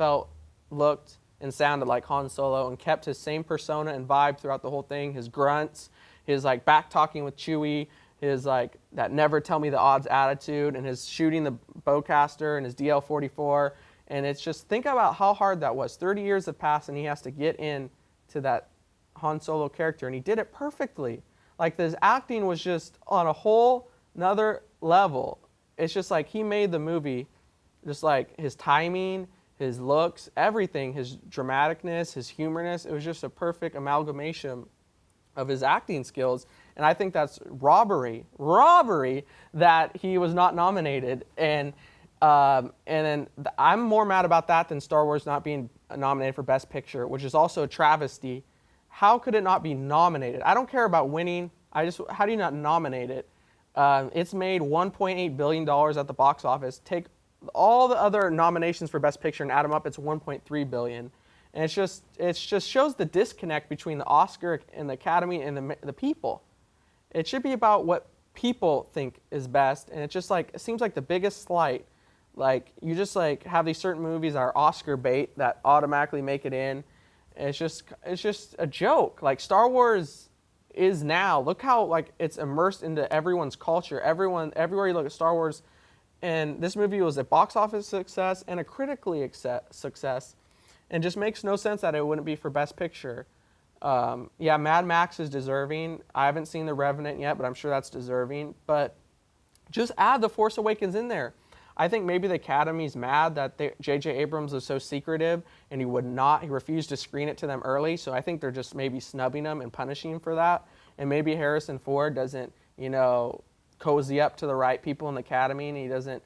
looked, and sounded like Han Solo, and kept his same persona and vibe throughout the whole thing. His grunts, his like back talking with Chewie, his like that never tell me the odds attitude, and his shooting the bowcaster and his DL-44. And it's just, think about how hard that was. 30 years have passed and he has to get in to that Han Solo character, and he did it perfectly. Like, his acting was just on a whole nother level. It's just like he made the movie, just like his timing, his looks, everything, his dramaticness, his humorness. It was just a perfect amalgamation of his acting skills. And I think that's robbery that he was not nominated. And then I'm more mad about that than Star Wars not being nominated for Best Picture, which is also a travesty. How could it not be nominated? I don't care about winning. How do you not nominate it? It's made $1.8 billion at the box office. Take all the other nominations for Best Picture and add them up, it's $1.3 billion. And it just shows the disconnect between the Oscar and the Academy and the people. It should be about what people think is best, and it seems like the biggest slight. Like, you just like have these certain movies that are Oscar bait that automatically make it in. And it's just a joke. Like, Star Wars is now. Look how like it's immersed into everyone's culture. Everywhere you look at Star Wars, and this movie was a box office success and a critically success, and just makes no sense that it wouldn't be for Best Picture. Yeah, Mad Max is deserving. I haven't seen The Revenant yet, but I'm sure that's deserving. But just add The Force Awakens in there. I think maybe the Academy's mad that J.J. Abrams was so secretive and he refused to screen it to them early. So I think they're just maybe snubbing him and punishing him for that. And maybe Harrison Ford doesn't, cozy up to the right people in the Academy, and he doesn't,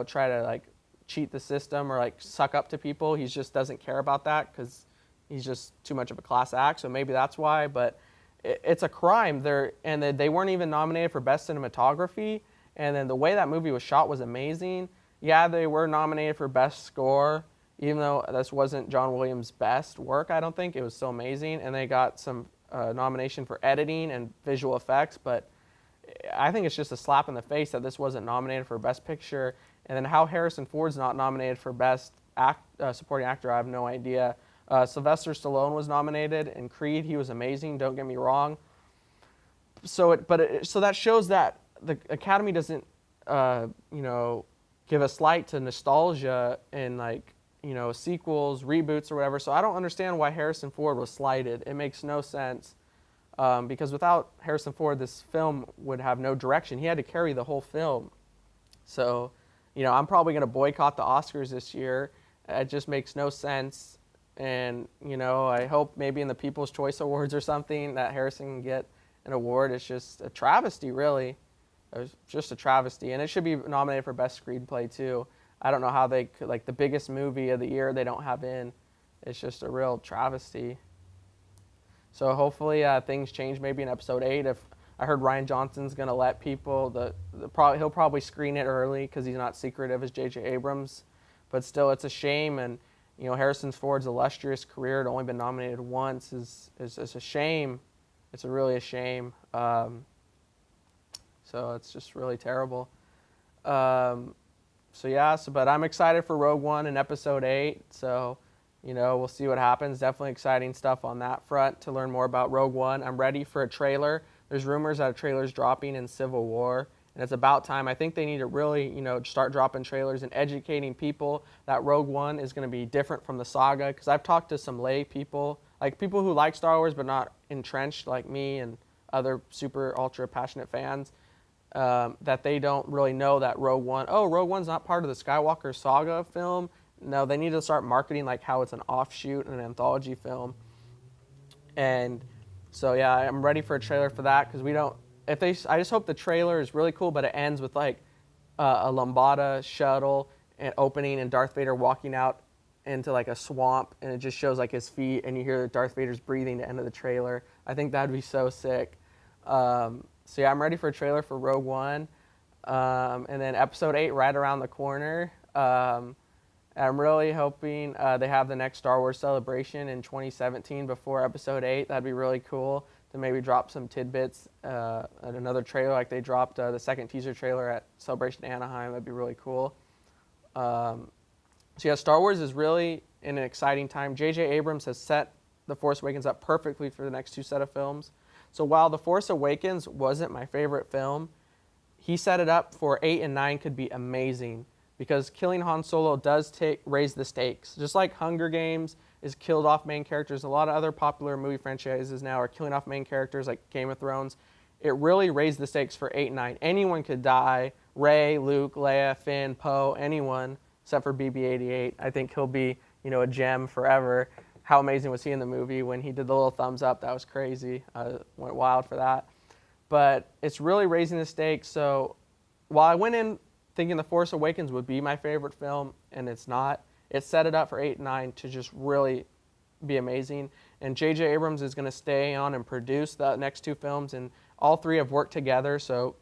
try to like cheat the system or like suck up to people. He just doesn't care about that because he's just too much of a class act. So maybe that's why. But it's a crime. They weren't even nominated for Best Cinematography. And then the way that movie was shot was amazing. Yeah, they were nominated for Best Score, even though this wasn't John Williams' best work, I don't think. It was so amazing. And they got some nomination for editing and visual effects. But I think it's just a slap in the face that this wasn't nominated for Best Picture. And then how Harrison Ford's not nominated for Best Supporting Actor, I have no idea. Sylvester Stallone was nominated. In Creed, he was amazing, don't get me wrong. So that shows that the Academy doesn't, give a slight to nostalgia and sequels, reboots, or whatever. So I don't understand why Harrison Ford was slighted. It makes no sense because without Harrison Ford, this film would have no direction. He had to carry the whole film. So, I'm probably going to boycott the Oscars this year. It just makes no sense. And, I hope maybe in the People's Choice Awards or something that Harrison can get an award. It's just a travesty, really. It's just a travesty. And it should be nominated for Best Screenplay, too. I don't know how they could, the biggest movie of the year they don't have in. It's just a real travesty. So hopefully things change maybe in episode 8. If I heard Rian Johnson's going to let people, he'll probably screen it early because he's not secretive as J.J. Abrams. But still, it's a shame. And, Harrison Ford's illustrious career had only been nominated once is a shame. It's really a shame. So it's just really terrible. But I'm excited for Rogue One in episode 8. So, we'll see what happens. Definitely exciting stuff on that front to learn more about Rogue One. I'm ready for a trailer. There's rumors that a trailer's dropping in Civil War. And it's about time. I think they need to really, start dropping trailers and educating people that Rogue One is going to be different from the saga. Because I've talked to some lay people, like people who like Star Wars but not entrenched like me and other super ultra passionate fans. That they don't really know that Rogue One's not part of the Skywalker saga film. No, they need to start marketing like how it's an offshoot and an anthology film. And so, yeah, I'm ready for a trailer for that because I just hope the trailer is really cool, but it ends with a Lambada shuttle and opening and Darth Vader walking out into a swamp, and it just shows his feet and you hear Darth Vader's breathing at the end of the trailer. I think that'd be so sick. So yeah, I'm ready for a trailer for Rogue One. And then episode 8 right around the corner. I'm really hoping they have the next Star Wars Celebration in 2017 before episode 8. That'd be really cool to maybe drop some tidbits at another trailer like they dropped the second teaser trailer at Celebration Anaheim. That'd be really cool. So yeah, Star Wars is really in an exciting time. J.J. Abrams has set The Force Awakens up perfectly for the next 2 set of films. So while The Force Awakens wasn't my favorite film, he set it up for 8 and 9 could be amazing because killing Han Solo does raise the stakes. Just like Hunger Games is killed off main characters, a lot of other popular movie franchises now are killing off main characters like Game of Thrones. It really raised the stakes for 8 and 9. Anyone could die. Rey, Luke, Leia, Finn, Poe, anyone except for BB-88. I think he'll be, a gem forever. How amazing was he in the movie when he did the little thumbs up? That was crazy. Went wild for that. But it's really raising the stakes. So while I went in thinking The Force Awakens would be my favorite film, and it's not, it set it up for 8 and 9 to just really be amazing. And J.J. Abrams is going to stay on and produce the next 2 films, and all 3 have worked together. So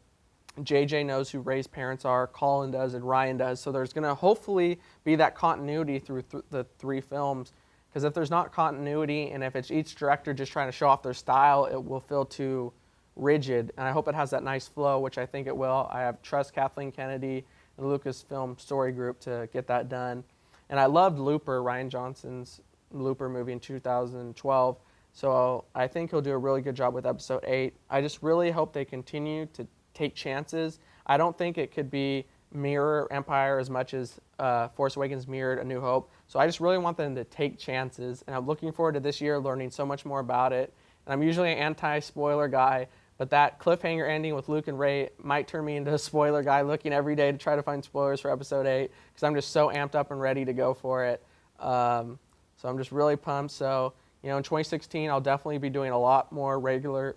JJ knows who Rey's parents are, Colin does, and Ryan does. So there's going to hopefully be that continuity through the 3 films. Because if there's not continuity, and if it's each director just trying to show off their style, it will feel too rigid. And I hope it has that nice flow, which I think it will. I have trust Kathleen Kennedy and Lucasfilm Story Group to get that done. And I loved Looper, Ryan Johnson's Looper movie in 2012. So I think he'll do a really good job with episode 8. I just really hope they continue to take chances. I don't think it could be mirror Empire as much as Force Awakens mirrored A New Hope. So I just really want them to take chances. And I'm looking forward to this year learning so much more about it. And I'm usually an anti-spoiler guy, but that cliffhanger ending with Luke and Rey might turn me into a spoiler guy looking every day to try to find spoilers for episode 8 because I'm just so amped up and ready to go for it. So I'm just really pumped. So, in 2016, I'll definitely be doing a lot more regular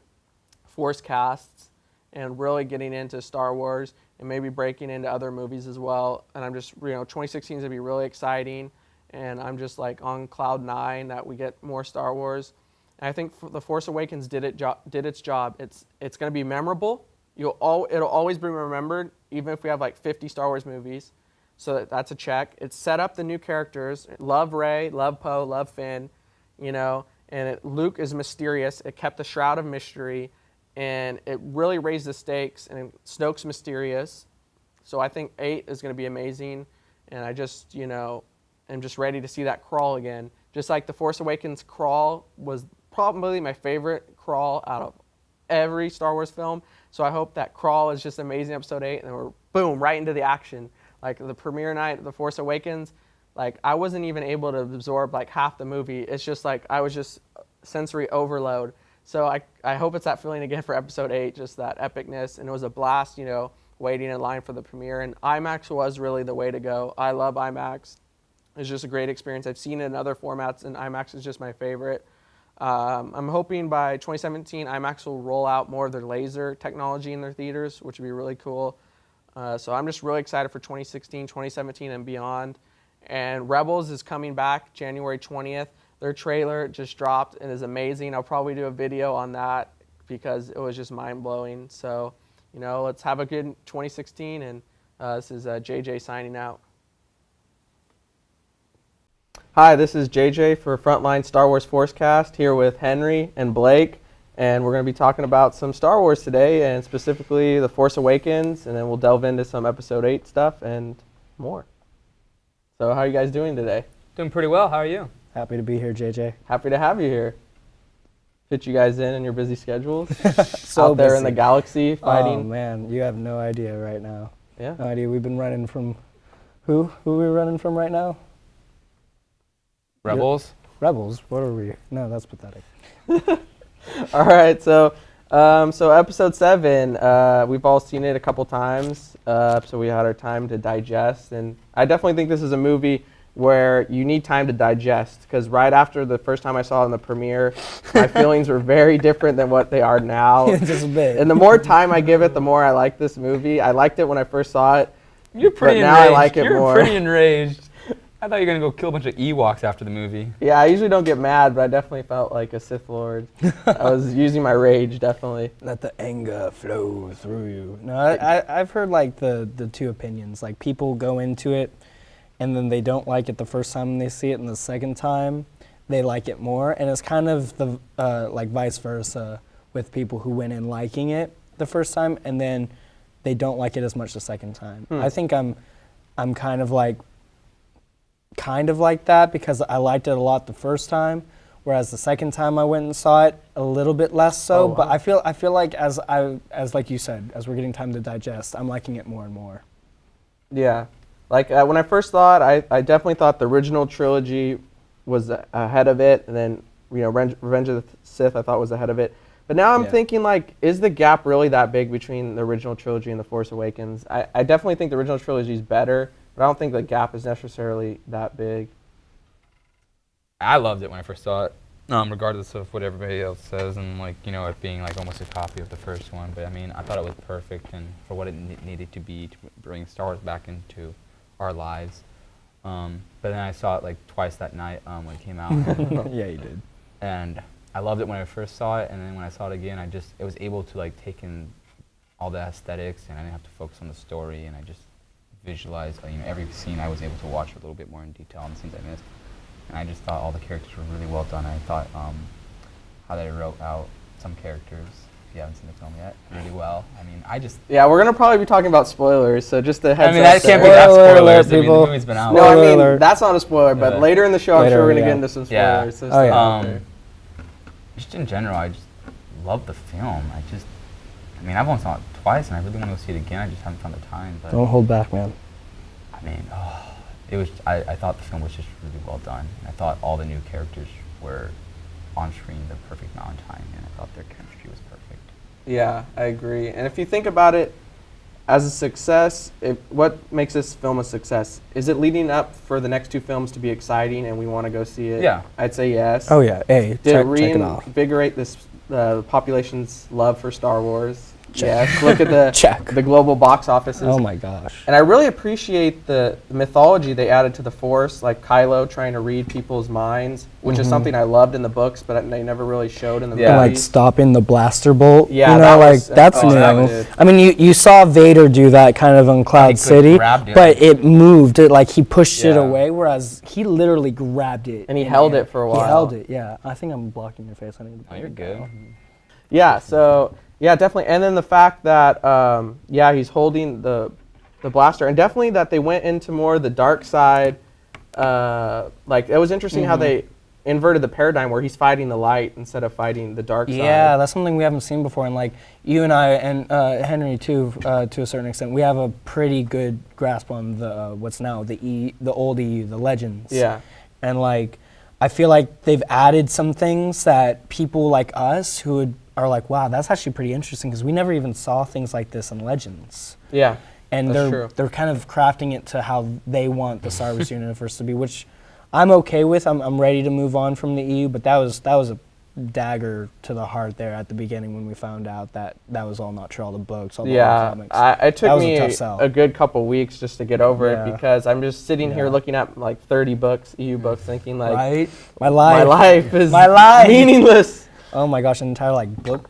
Force casts and really getting into Star Wars and maybe breaking into other movies as well. And I'm just, 2016 is going to be really exciting. And I'm just like on cloud 9 that we get more Star Wars. And I think The Force Awakens did its job. It's going to be memorable. It'll always be remembered, even if we have like 50 Star Wars movies. So that's a check. It set up the new characters. Love Rey, love Poe, love Finn, and Luke is mysterious. It kept the shroud of mystery, and it really raised the stakes, and Snoke's mysterious. So I think 8 is going to be amazing, and I just, am just ready to see that crawl again. Just like The Force Awakens crawl was probably my favorite crawl out of every Star Wars film. So I hope that crawl is just amazing, episode 8, and then we're, boom, right into the action. Like the premiere night of The Force Awakens, like I wasn't even able to absorb like half the movie. It's just like I was just sensory overload. So I hope it's that feeling again for episode 8, just that epicness. And it was a blast, waiting in line for the premiere. And IMAX was really the way to go. I love IMAX. It's just a great experience. I've seen it in other formats, and IMAX is just my favorite. I'm hoping by 2017, IMAX will roll out more of their laser technology in their theaters, which would be really cool. So I'm just really excited for 2016, 2017, and beyond. And Rebels is coming back January 20th. Their trailer just dropped and is amazing. I'll probably do a video on that because it was just mind-blowing. So, let's have a good 2016, and this is JJ signing out. Hi, this is JJ for Frontline Star Wars Forcecast, here with Henry and Blake. And we're going to be talking about some Star Wars today, and specifically The Force Awakens, and then we'll delve into some Episode 8 stuff and more. So how are you guys doing today? Doing pretty well. How are you? Happy to be here, JJ. Happy to have you here. Fit you guys in your busy schedules? So out there busy. in the galaxy fighting? Oh, man, you have no idea right now. Yeah. No idea. We've been running from... Who are we running from right now? Rebels? Rebels? What are we? No, that's pathetic. All right, so episode 7, we've all seen it a couple times, so we had our time to digest, and I definitely think this is a movie where you need time to digest, because right after the first time I saw it in the premiere, my feelings were very different than what they are now. Just a bit. And the more time I give it, the more I like this movie. I liked it when I first saw it, You're pretty but enraged. now I like it You're more. pretty enraged. I thought you were going to go kill a bunch of Ewoks after the movie. Yeah, I usually don't get mad, but I definitely felt like a Sith Lord. I was using my rage, definitely. Let the anger flow through you. No, I've heard like the two opinions. Like people go into it and then they don't like it the first time they see it, and the second time they like it more. And it's kind of the like vice versa with people who went in liking it the first time and then they don't like it as much the second time. I think I'm kind of like that because I liked it a lot the first time, whereas the second time I went and saw it a little bit less so. Oh, wow. But I feel like as like you said, as we're getting time to digest, I'm liking it more and more. Yeah, like when I first saw it, I definitely thought the original trilogy was ahead of it, and then Revenge of the Sith I thought was ahead of it. But now I'm thinking, like, is the gap really that big between the original trilogy and The Force Awakens? I definitely think the original trilogy is better, but I don't think the gap is necessarily that big. I loved it when I first saw it, regardless of what everybody else says, and it being like almost a copy of the first one. But I mean, I thought it was perfect and for what it needed to be to bring Star Wars back into our lives. But then I saw it like twice that night when it came out. Yeah, you did. And I loved it when I first saw it, and then when I saw it again, it was able to like take in all the aesthetics, and I didn't have to focus on the story, and I just visualized, every scene I was able to watch a little bit more in detail on the scenes I missed. And I just thought all the characters were really well done. I thought how they wrote out some characters, if you haven't seen the film yet, really well. I mean, Yeah, we're gonna probably be talking about spoilers, so just a heads up. that can't be there. that Spoiler spoilers. alert, I mean, people. the movie's been out. No, I mean alert. that's not a spoiler, but Yeah. later in the show, I'm Later, sure we're gonna yeah. get into some Yeah. spoilers. So Oh, stay yeah. out there. Just in general, I just love the film. I've only saw it twice, and I really want to go see it again. I just haven't found the time. But Don't hold back, man. I mean, it was. I thought the film was just really well done. I thought all the new characters were on screen the perfect amount of time, and I thought their chemistry was perfect. Yeah, I agree. And if you think about it, as a success, what makes this film a success? Is it leading up for the next two films to be exciting and we want to go see it? Yeah. I'd say yes. Oh yeah, hey, Did it check it off. reinvigorate the population's love for Star Wars? Yes. Look at the Check. the global box offices. Oh my gosh. And I really appreciate the mythology they added to the Force, like Kylo trying to read people's minds, which is something I loved in the books, but they never really showed in the Yeah. And, like movies. stopping the blaster bolt. Yeah, you that know, was- that's oh, new. that was good. I mean, you saw Vader do that kind of on Cloud could've City, grabbed it. but it moved. It like he pushed it Yeah. away, whereas he literally grabbed it And he in held air. it for a He while. held it. Yeah, I think I'm blocking your face. I need to. Oh, you're good. Yeah, so yeah, definitely. And then the fact that he's holding the blaster, and definitely that they went into more the dark side. Like it was interesting how they inverted the paradigm where he's fighting the light instead of fighting the dark side. Yeah, that's something we haven't seen before, and like you and I and Henry too, to a certain extent, we have a pretty good grasp on the what's now the old EU, the Legends. Yeah. And like, I feel like they've added some things that people like us are like, wow, that's actually pretty interesting because we never even saw things like this in Legends. Yeah. And That's true. they're kind of crafting it to how they want the Star Wars universe to be, which I'm okay with. I'm ready to move on from the EU, but that was a dagger to the heart there at the beginning when we found out that was all not true, all the books, all the old Yeah, comics. it That took was a me tough sell. a good couple weeks just to get over Yeah. it because I'm just sitting here Yeah. looking at like 30 books, EU books, thinking like, Right? My my life is My life. meaningless. Oh my gosh, an entire like book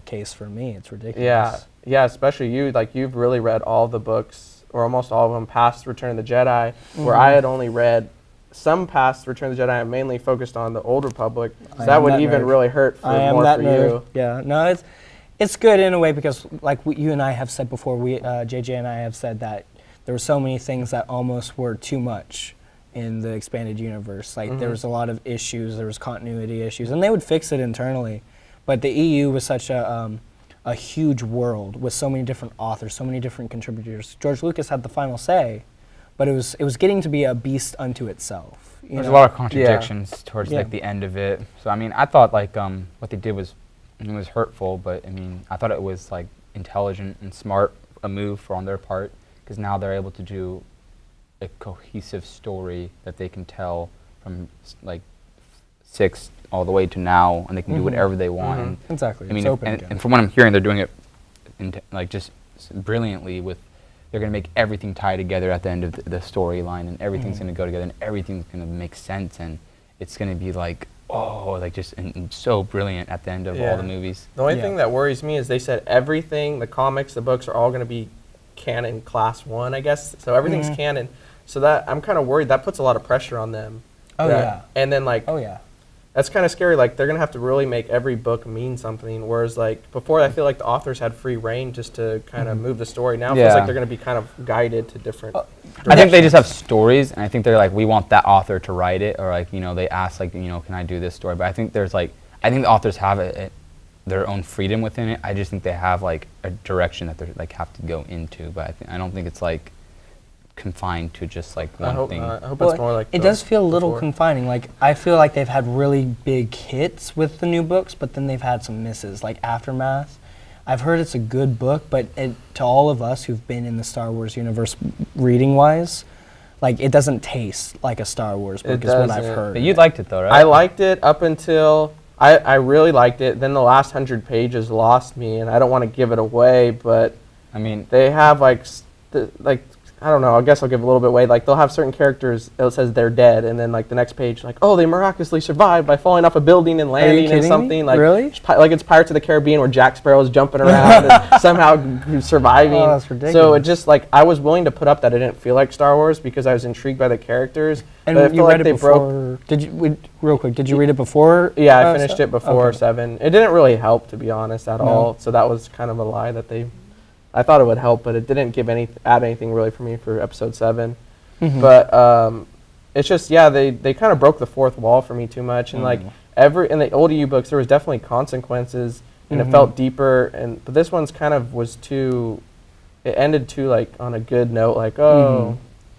case for me. It's ridiculous. Yeah, especially you. Like you've really read all the books, or almost all of them, past Return of the Jedi, where I had only read some past Return of the Jedi. I'm mainly focused on the Old Republic. So I that am would that even nerd. really hurt for I am more that for nerd. you. Yeah, no, it's good in a way because like you and I have said before, JJ and I have said that there were so many things that almost were too much in the expanded universe. Like there was a lot of issues, there was continuity issues, and they would fix it internally. But the EU was such a huge world with so many different authors, so many different contributors. George Lucas had the final say, but it was getting to be a beast unto itself. There's a lot of contradictions towards Yeah. like the end of it. So I mean, I thought like what they did was hurtful, but I mean, I thought it was like intelligent and smart a move on their part because now they're able to do a cohesive story that they can tell from like 6 all the way to now, and they can do whatever they want. And, Exactly. I mean, it's open again. and from what I'm hearing, they're doing it like just brilliantly. They're going to make everything tie together at the end of the storyline, and everything's going to go together, and everything's going to make sense, and it's going to be like, just and so brilliant at the end of all the movies. The only Yeah. thing that worries me is they said everything, the comics, the books are all going to be canon class 1, I guess. So everything's canon. So that I'm kind of worried that puts a lot of pressure on them. Oh, yeah. And then like Oh yeah. that's kind of scary. Like they're gonna have to really make every book mean something. Whereas like before, I feel like the authors had free reign just to kind of move the story. Now it feels Yeah. like they're gonna be kind of guided to different. I think they just have stories, and I think they're like, we want that author to write it, or like, they ask like, can I do this story? But I think there's like, I think the authors have their own freedom within it. I just think they have like a direction that they like have to go into. But I don't think it's like confined to just like I one hope thing. not. I hope Well, it's more like it the does feel a little before. confining. Like I feel like they've had really big hits with the new books, but then they've had some misses, like Aftermath. I've heard it's a good book, but to all of us who've been in the Star Wars universe reading-wise, like it doesn't taste like a Star Wars book. It Is what I've doesn't. heard. But you liked it though, right? I liked it up until I really liked it. Then the last 100 pages lost me, and I don't want to give it away, but I mean, they have like I don't know, I guess I'll give a little bit away. Like, they'll have certain characters, it says they're dead, and then, like, the next page, like, oh, they miraculously survived by falling off a building and landing in kidding something. me? Like, Really? Like, it's Pirates of the Caribbean where Jack Sparrow's jumping around and somehow surviving. Oh, that's ridiculous. So it just, like, I was willing to put up that it didn't feel like Star Wars because I was intrigued by the characters. And but I you feel read like it they before? Real quick, did you read it before? Yeah, I finished it before Okay. 7. It didn't really help, to be honest, at all. So that was kind of a lie that they... I thought it would help, but it didn't add anything really for me for episode 7. Mhm. But it's just, yeah, they kind of broke the fourth wall for me too much. And like in the old EU books, there was definitely consequences, and it felt deeper. But this one's kind of it ended too like on a good note, like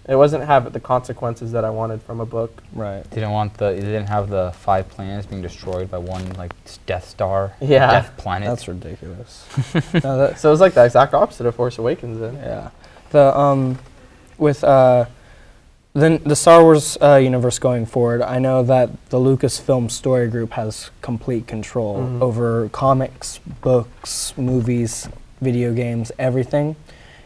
it wasn't have the consequences that I wanted from a book. Right. It didn't have the 5 planets being destroyed by one like Death Star, Yeah. Death Planet. That's ridiculous. No, So it was like the exact opposite of Force Awakens then. yeah. The with the Star Wars universe going forward, I know that the Lucasfilm Story Group has complete control over comics, books, movies, video games, everything.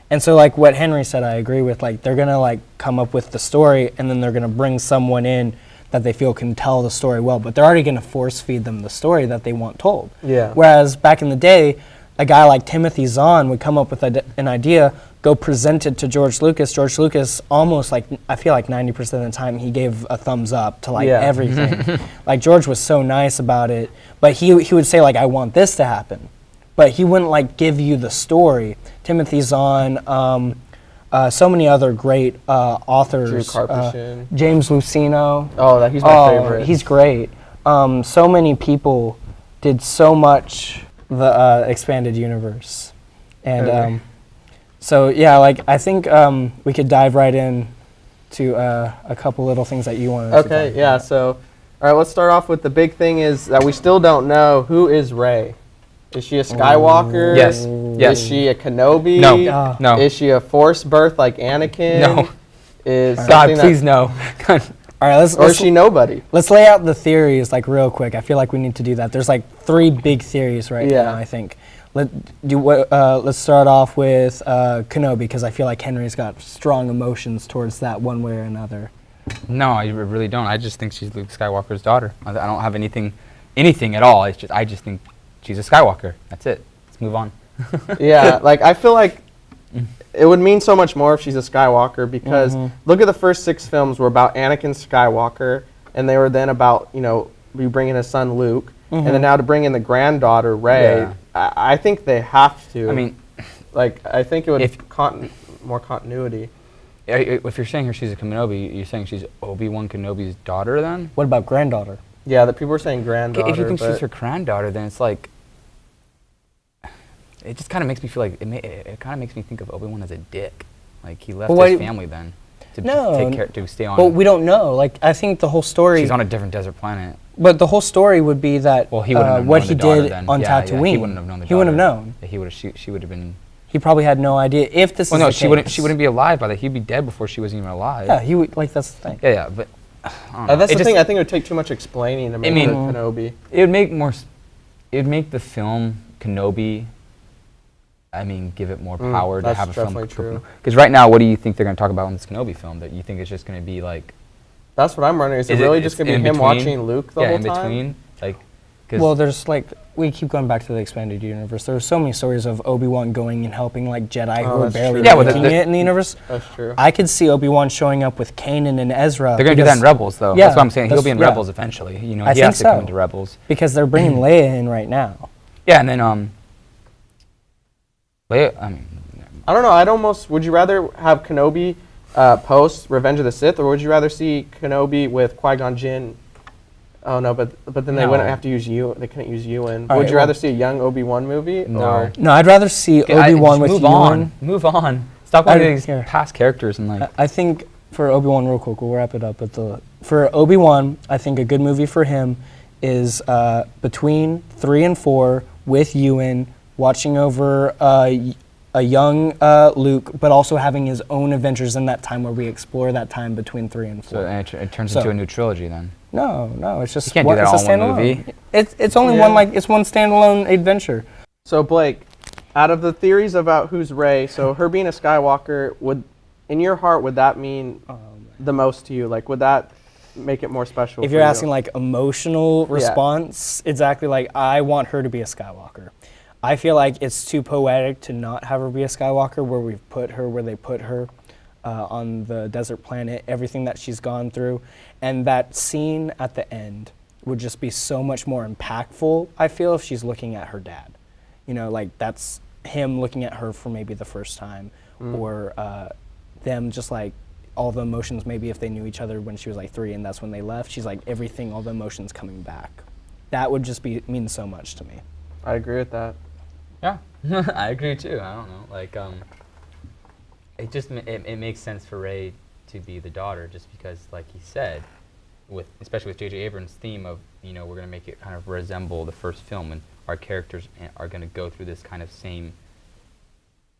And so, like what Henry said, I agree with. Like, they're gonna like come up with the story, and then they're gonna bring someone in that they feel can tell the story well. But they're already gonna force feed them the story that they want told. Yeah. Whereas back in the day, a guy like Timothy Zahn would come up with an idea, go present it to George Lucas. George Lucas almost like, I feel like 90% of the time he gave a thumbs up to like everything. Like, George was so nice about it, but he would say like, I want this to happen. But he wouldn't like give you the story. Timothy Zahn, so many other great authors. Drew Karpyshyn. James Luceno. Oh, he's my favorite. He's great. So many people did so much the expanded universe. And so, yeah, like, I think we could dive right in to a couple little things that you wanted to talk Okay, about. yeah, so, all right, let's start off with the big thing is that we still don't know who is Rey. Is she a Skywalker? Yes. Yes. Is she a Kenobi? No. No. Is she a Force birth like Anakin? No. Is God, something please no. All right, or is she nobody? let's lay out the theories like real quick. I feel like we need to do that. There's like 3 big theories right now, I think. Let's start off with Kenobi, because I feel like Henry's got strong emotions towards that one way or another. No, I really don't. I just think she's Luke Skywalker's daughter. I don't have anything at all. I just think she's a Skywalker. That's it. Let's move on. Yeah, like, I feel like it would mean so much more if she's a Skywalker, because look at the first 6 films were about Anakin Skywalker, and they were then about, we bring in his son Luke, and then now to bring in the granddaughter Rey. Yeah. I think they have to. I mean, like, I think it would more continuity. if you're saying here she's a Kenobi, you're saying she's Obi-Wan Kenobi's daughter then? What about granddaughter? Yeah, the people were saying granddaughter. If you think but she's her granddaughter, then it's like, it just kind of makes me feel like, it kind of makes me think of Obi-Wan as a dick. Like, he left his family then to stay on. Well, we don't know. Like, I think the whole story... She's on a different desert planet. But the whole story would be that Well, he wouldn't have what known he the daughter did then. on Yeah, Tatooine. he wouldn't have known the daughter. He wouldn't have known. Yeah, she would have been... He probably had no idea if this Well, is no, the she case. wouldn't be alive by that. He'd be dead before she was even alive. Yeah, he would, like, that's the thing. Yeah, but I don't know. that's It the just- thing. I think it would take too much explaining to make her Kenobi. It would make more. It would make the film Kenobi. I mean, give it more power to that's have a film. definitely true. Because right now, what do you think they're going to talk about in this Kenobi film? That you think it's just going to be like? That's what I'm wondering. Is it really just going to be him watching Luke the whole in time? between, like. 'Cause Well, there's like, we keep going back to the expanded universe. There are so many stories of Obi-Wan going and helping like Jedi who are that's barely true. Yeah, well, making it in the universe. That's true. I could see Obi-Wan showing up with Kanan and Ezra. they're going to do that in Rebels, though. Yeah, That's what I'm saying. He'll be in yeah. Rebels eventually. You know, I he think has to come so. into Rebels. Because they're bringing Leia in right now. Yeah, and then Leia. I mean, I don't know. Would you rather have Kenobi post Revenge of the Sith, or would you rather see Kenobi with Qui-Gon Jinn? Oh no, but then they wouldn't have to use They couldn't use Ewan. All Would right, you rather see a young Obi-Wan movie? No. Or No, I'd rather see Obi-Wan with move Ewan. Move on. Stop wanting these here. past characters and like. I think for Obi-Wan, real quick, we'll wrap it up. For Obi-Wan, I think a good movie for him is between 3 and 4 with Ewan, watching over a young Luke, but also having his own adventures in that time where we explore that time between 3 and 4. So and it turns into a new trilogy then. No, it's just You can't do that it's all a in one standalone. movie. It's only it's one standalone adventure. So Blake, out of the theories about who's Rey, so her being a Skywalker, would in your heart, would that mean the most to you? Like, would that make it more special? If for you're you? asking like emotional response, exactly, like I want her to be a Skywalker. I feel like it's too poetic to not have her be a Skywalker, where we've put her where they put her on the desert planet, everything that she's gone through. And that scene at the end would just be so much more impactful, I feel, if she's looking at her dad. You know, like that's him looking at her for maybe the first time, or them just like all the emotions, maybe if they knew each other when she was like 3 and that's when they left, she's like everything, all the emotions coming back. That would just mean so much to me. I agree with that. Yeah, I agree too. I don't know, like it just it makes sense for Rey to be the daughter, just because, like he said, especially with J.J. Abrams' theme of, you know, we're gonna make it kind of resemble the first film, and our characters are gonna go through this kind of same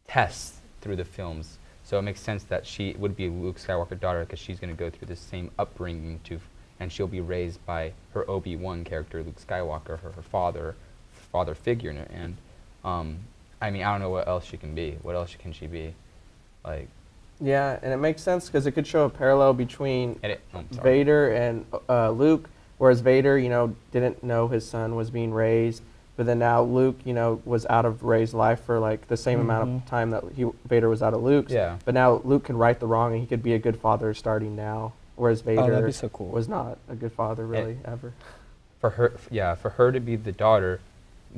tests through the films. So it makes sense that she would be Luke Skywalker's daughter, because she's gonna go through the same upbringing and she'll be raised by her Obi-Wan character, Luke Skywalker, her father figure, and I mean, I don't know what else she can be. What else can she be? Like, Yeah, and it makes sense because it could show a parallel between Vader and Luke, whereas Vader, you know, didn't know his son was being raised, but then now Luke, you know, was out of Rey's life for like the same amount of time that Vader was out of Luke's. Yeah. But now Luke can right the wrong and he could be a good father starting now, whereas Vader that'd be so cool. was not a good father really ever. for her to be the daughter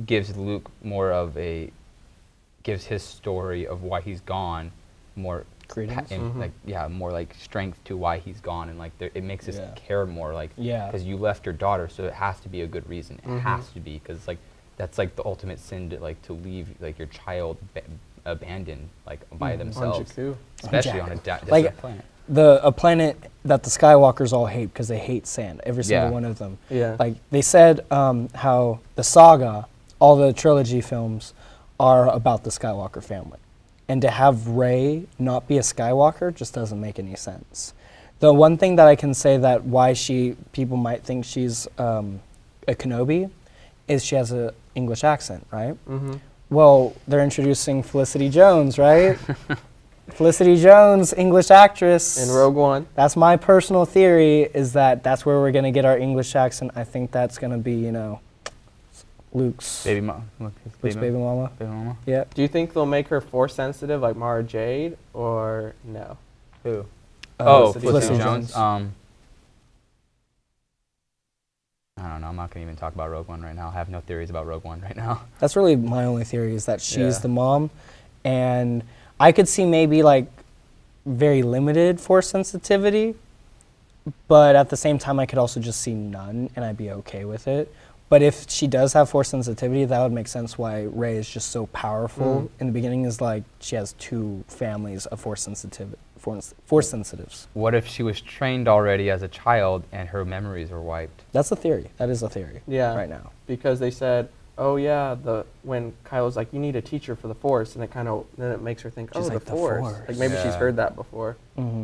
gives Luke more of gives his story of why he's gone more Credence? more like strength to why he's gone, and like it makes us care more, like, Yeah. because you left your daughter, so it has to be a good reason. It has to be, because like that's like the ultimate sin to leave like your child abandoned like by themselves, On Jakku. especially on a desert Like, planet. a planet that the Skywalkers all hate because they hate sand, every single one of them. Yeah. Like they said, how the saga, all the trilogy films, are about the Skywalker family, and to have Rey not be a Skywalker just doesn't make any sense. The one thing that I can say that why people might think she's a Kenobi is she has an English accent, right? Mm-hmm. Well, they're introducing Felicity Jones, right? Felicity Jones, English actress. In Rogue One. That's my personal theory, is that that's where we're going to get our English accent. I think that's going to be, you know, Luke's Baby mama. baby mama. Baby mama. Yeah. Do you think they'll make her force sensitive like Mara Jade or no? Who? Felicity Felicity Jones. Jones. I don't know. I'm not gonna even talk about Rogue One right now. I have no theories about Rogue One right now. That's really my only theory, is that she's the mom, and I could see maybe like very limited force sensitivity, but at the same time I could also just see none and I'd be okay with it. But if she does have force sensitivity, that would make sense why Rey is just so powerful. In the beginning, is like she has 2 families of force sensitives. What if she was trained already as a child and her memories were wiped? That's a theory. That is a theory. Yeah. Right now. Because they said, oh yeah, when Kylo's like, you need a teacher for the Force, and then it makes her think, She's oh, like, the the Force. Force. Like maybe she's heard that before. Mm-hmm.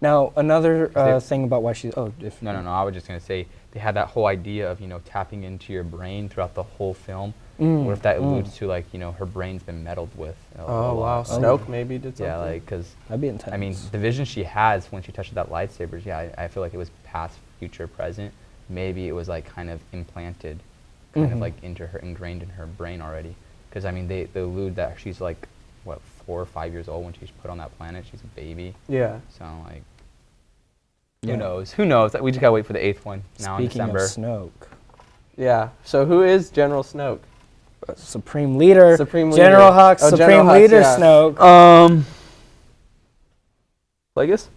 Now another thing about why she's No. I was just gonna say they had that whole idea of, you know, tapping into your brain throughout the whole film. What if that alludes to, like, you know, her brain's been meddled with? A Oh wow, lot. Snoke maybe did something. Yeah, like, because that'd be intense. I mean, the vision she has when she touches that lightsabers, I feel like it was past, future, present. Maybe it was like kind of implanted, kind of like ingrained in her brain already. Because I mean, they allude that she's like, what, 4 or 5 years old when she's put on that planet. She's a baby. Yeah. So like, who knows? Who knows? We just gotta wait for the 8th one now in Speaking December. of Snoke, Yeah. So who is General Snoke? Supreme Leader, Supreme General Leader. Hux, Oh, Supreme General Hux, Leader yeah. Snoke. Plagueis?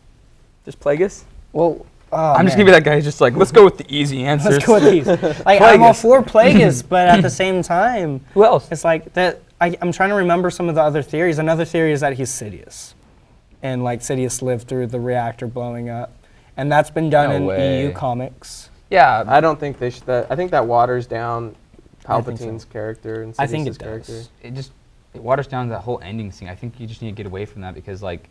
Just Plagueis? Well, I'm just gonna be that guy who's just like, let's go with the easy answers. Let's go with these. Like, I'm all for Plagueis, but at the same time, Who else? it's like that. I'm trying to remember some of the other theories. Another theory is that he's Sidious, and like Sidious lived through the reactor blowing up, and that's been done No in way. EU comics. Yeah, I don't think they should. I think that waters down I think so. Palpatine's character and I think Sidious's it character. does. it waters down that whole ending scene. I think you just need to get away from that, because like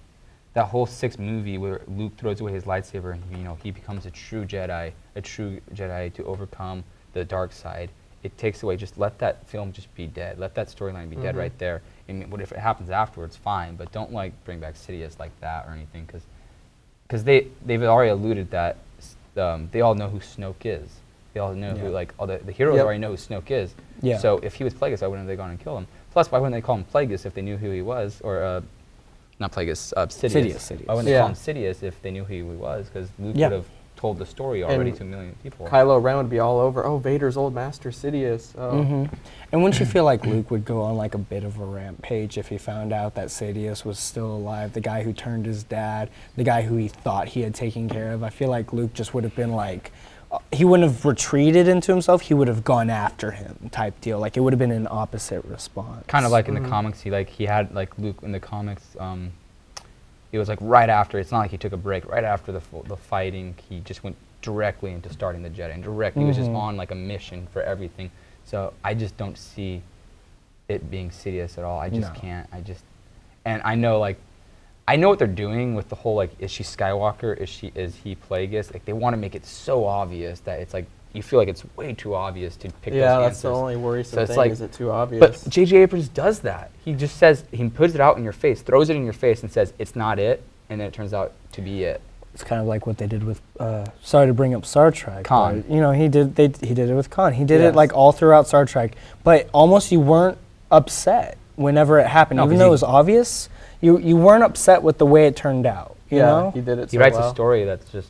that whole 6th movie where Luke throws away his lightsaber and, you know, he becomes a true Jedi to overcome the dark side. It takes away. Just let that film just be dead. Let that storyline be dead right there. I mean, what if it happens afterwards? Fine, but don't like bring back Sidious like that or anything, because they've already alluded that they all know who Snoke is. They all know who, like, all the heroes already know who Snoke is. Yeah. So if he was Plagueis, why wouldn't they gone and kill him? Plus, why wouldn't they call him Plagueis if they knew who he was? Or, not Plagueis, Sidious. Sidious. Why wouldn't they call him Sidious if they knew who he was? Because Luke would have told the story already to a million people. Kylo Ren would be all over, oh, Vader's old master Sidious. Oh. And wouldn't you feel like Luke would go on like a bit of a rampage if he found out that Sidious was still alive, the guy who turned his dad, the guy who he thought he had taken care of? I feel like Luke just would have been like, he wouldn't have retreated into himself, he would have gone after him type deal. Like, it would have been an opposite response. Kind of like in the comics, he had, like, Luke in the comics, it was like right after, it's not like he took a break, right after the fighting, he just went directly into starting the Jedi, and directly, he was just on like a mission for everything. So I just don't see it being Sidious at all. I just can't, and I know, like, I know what they're doing with the whole, like, is she Skywalker, is he Plagueis? Like, they want to make it so obvious that it's like, you feel like it's way too obvious to pick those answers. Yeah, that's the only worrisome thing, like, is it too obvious? But J.J. Abrams does that. He just says, he puts it out in your face, throws it in your face and says, it's not it, and then it turns out to be it. It's kind of like what they did with, sorry to bring up Star Trek. Khan. But, you know, he did it with Khan. He did it like all throughout Star Trek, but almost you weren't upset whenever it happened. No, even though it was obvious, you weren't upset with the way it turned out. You know? He did it so He writes well. a story that's just,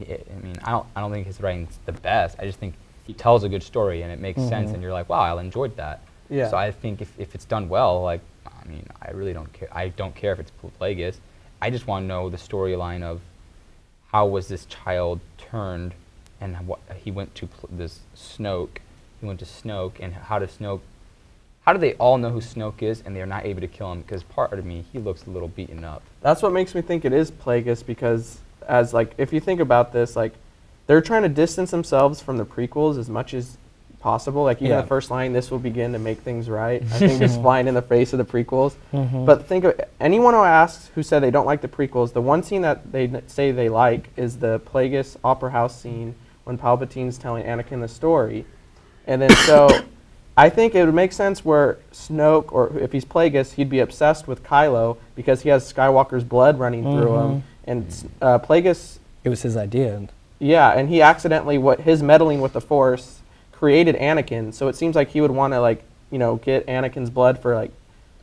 I mean, I don't think his writing's the best. I just think he tells a good story and it makes sense, and you're like, wow, I enjoyed that. Yeah. So I think if it's done well, like, I mean, I really don't care. I don't care if it's Plagueis. I just want to know the storyline of how was this child turned, and what he went to this Snoke. He went to Snoke, and how do they all know who Snoke is, and they're not able to kill him? Because part of me, he looks a little beaten up. That's what makes me think it is Plagueis, because as, like, if you think about this, like, they're trying to distance themselves from the prequels as much as possible. Like, even the first line, this will begin to make things right, I think is flying in the face of the prequels. But think of anyone who asks, who said they don't like the prequels, the one scene that they say they like is the Plagueis Opera House scene when Palpatine's telling Anakin the story. And then so I think it would make sense where Snoke, or if he's Plagueis, he'd be obsessed with Kylo because he has Skywalker's blood running through him. And Plagueis... It was his idea. Yeah, and he accidentally, his meddling with the Force created Anakin, so it seems like he would want to, like, you know, get Anakin's blood for, like,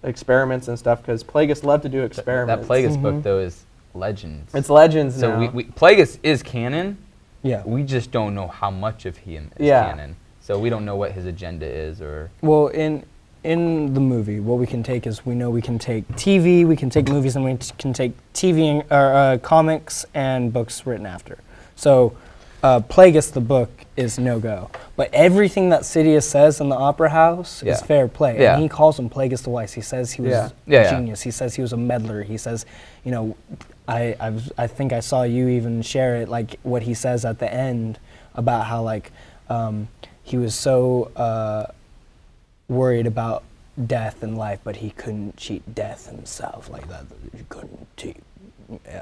experiments and stuff, because Plagueis loved to do experiments. That Plagueis book, though, is Legends. It's Legends so now. Plagueis is canon. Yeah. We just don't know how much of him is canon. So we don't know what his agenda is, or... Well, in the movie, what we can take is, we know we can take TV, we can take movies, and we can take TV or comics and books written after. So, Plagueis, the book, is no-go. But everything that Sidious says in the Opera House is fair play. Yeah. And he calls him Plagueis the Wise. He says he was a genius. He says he was a meddler. He says, you know, I think I saw you even share it, like what he says at the end about how, like, he was so worried about death and life, but he couldn't cheat death himself. Like that, he couldn't cheat.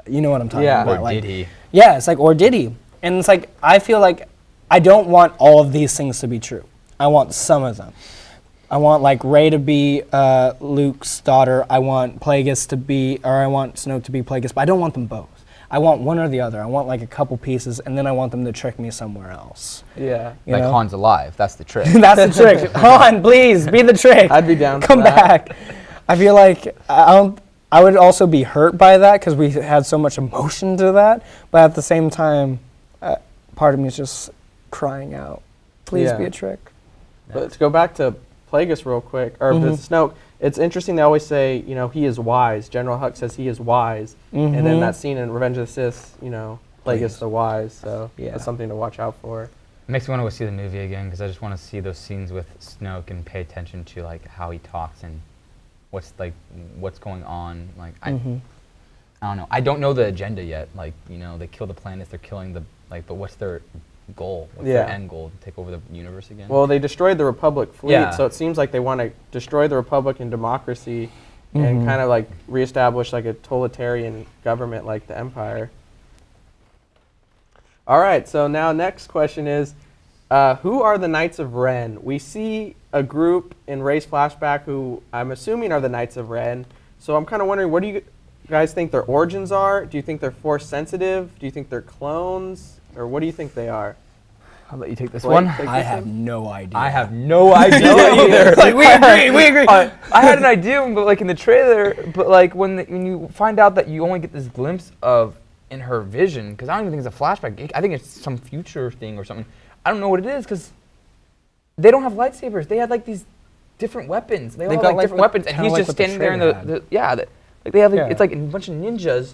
You know what I'm talking about? Or like, did he? Yeah, it's like, or did he? And it's like, I feel like I don't want all of these things to be true. I want some of them. I want, like, Rey to be Luke's daughter. I want Plagueis to be, or I want Snoke to be Plagueis, but I don't want them both. I want one or the other. I want, like, a couple pieces, and then I want them to trick me somewhere else. Yeah. You Like know? Han's alive. That's the trick. That's the trick. Han, please, be the trick. I'd be down for Come that. back. I feel like I would also be hurt by that because we had so much emotion to that, but at the same time, part of me is just crying out, please be a trick. But to go back to Plagueis real quick, or Snoke, it's interesting they always say, you know, he is wise. General Hux says he is wise. And then that scene in Revenge of the Sith, you know, Plagueis the Wise. So that's something to watch out for. It makes me want to go see the movie again, because I just want to see those scenes with Snoke and pay attention to, like, how he talks and what's going on. Like, I don't know. I don't know the agenda yet. Like, you know, they kill the planets, they're killing the, like, but what's their goal? What's their end goal? To take over the universe again? Well, they destroyed the Republic fleet, so it seems like they want to destroy the Republic and democracy and kind of, like, reestablish, like, a totalitarian government like the Empire. All right, so now next question is, who are the Knights of Ren? We see a group in Rey's flashback who I'm assuming are the Knights of Ren. So I'm kind of wondering, what do you guys think their origins are? Do you think they're Force sensitive? Do you think they're clones? Or what do you think they are? I'll let you take this Blake, one. take I this have one? no idea. I have no idea either. Like, we agree, we agree. I had an idea, but like in the trailer, but like when you find out that you only get this glimpse of in her vision, because I don't even think it's a flashback. I think it's some future thing or something. I don't know what it is because they don't have lightsabers. They had like these different weapons. They all have like different weapons, and he's just standing there in like they have like, it's like a bunch of ninjas,